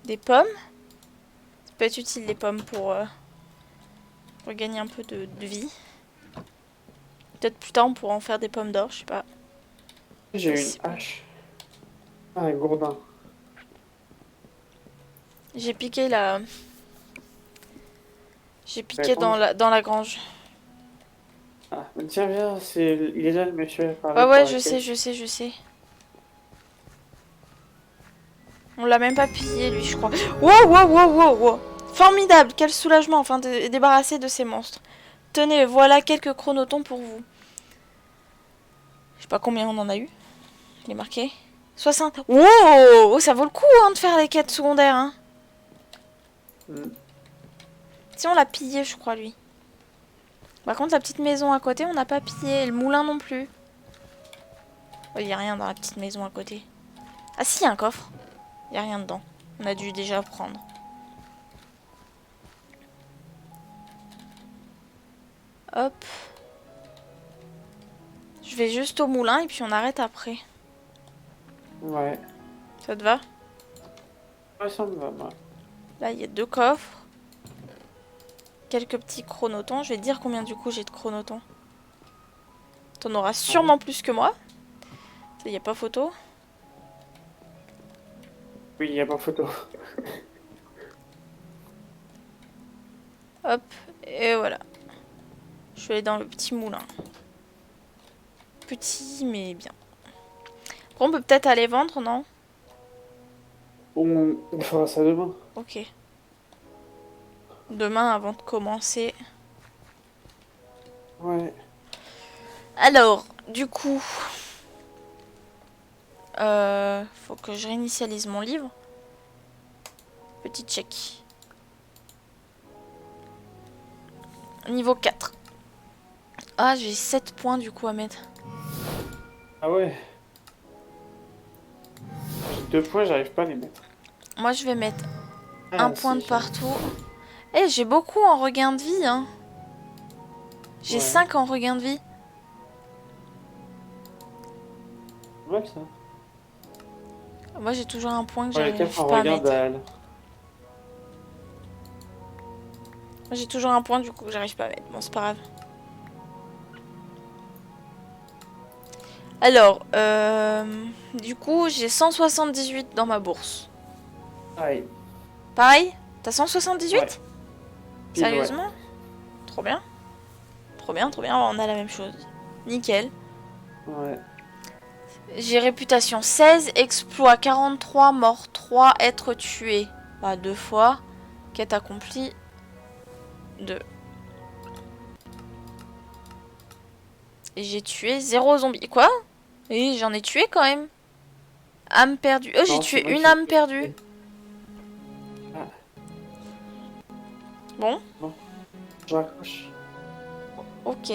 Des pommes. Ça peut être utile, les pommes, pour gagner un peu de vie. Peut-être plus tard, on pourra en faire des pommes d'or, je sais pas. Je J'ai une sais pas. hache. Ah, un gourdin. J'ai piqué la... J'ai La piqué grange. dans la grange. Ah, mais tiens, viens, il est là le monsieur à Ouais, parler pour ouais, la je sais, quête. je sais, je sais. On l'a même pas pillé, lui, je crois. Wow, wow, wow, wow, wow. Formidable, quel soulagement, enfin, de débarrasser de ces monstres. Tenez, voilà quelques chronotons pour vous. Je sais pas combien on en a eu. Il est marqué. 60. Wow, oh, ça vaut le coup, hein, de faire les quêtes secondaires, hein. Hmm. Si, on l'a pillé, je crois, lui. Par contre, la petite maison à côté, on n'a pas pillé. Et le moulin non plus. Il n'y a rien dans la petite maison à côté. Ah si, il y a un coffre. Il n'y a rien dedans. On a dû déjà prendre. Hop. Je vais juste au moulin et puis on arrête après. Ouais. Ça te va? Ouais, ça me va, moi. Là, il y a deux coffres. Quelques petits chronotons. Je vais te dire combien du coup j'ai de chronotons. T'en auras sûrement plus que moi. Il n'y a pas photo. Oui, il n'y a pas photo. Hop, et voilà. Je suis allée dans le petit moulin. Petit, mais bien. Après, on peut peut-être aller vendre, non? On fera ça demain. Ok. Demain, avant de commencer. Ouais. Alors, du coup... faut que je réinitialise mon livre. Petit check. Niveau 4. Ah, j'ai 7 points du coup à mettre. Ah ouais. J'ai 2 points, j'arrive pas à les mettre. Moi, je vais mettre Ah, un point de si, j'arrive. partout. Eh, j'ai beaucoup en regain de vie, hein. J'ai Ouais. 5 en regain de vie. Ouais, ça. Moi, j'ai toujours un point que Ouais, j'arrive on pas à regarde mettre. à... Moi, j'ai toujours un point du coup que j'arrive pas à mettre. Bon, c'est pas grave. Alors, du coup, j'ai 178 dans ma bourse. Aïe. Pareil? T'as 178? Ouais. Pile, ouais. Sérieusement? Trop bien. Trop bien, trop bien. On a la même chose. Nickel. Ouais. J'ai réputation 16, exploit 43, mort 3, être tué. Bah, 2 fois. Quête accomplie 2. Et j'ai tué 0 zombie. Quoi? Oui, j'en ai tué quand même. Âme perdue. Oh, j'ai Non, c'est tué moi une qui âme l'ai perdue. fait. Ah, Bon, bon. Je raccroche. ok.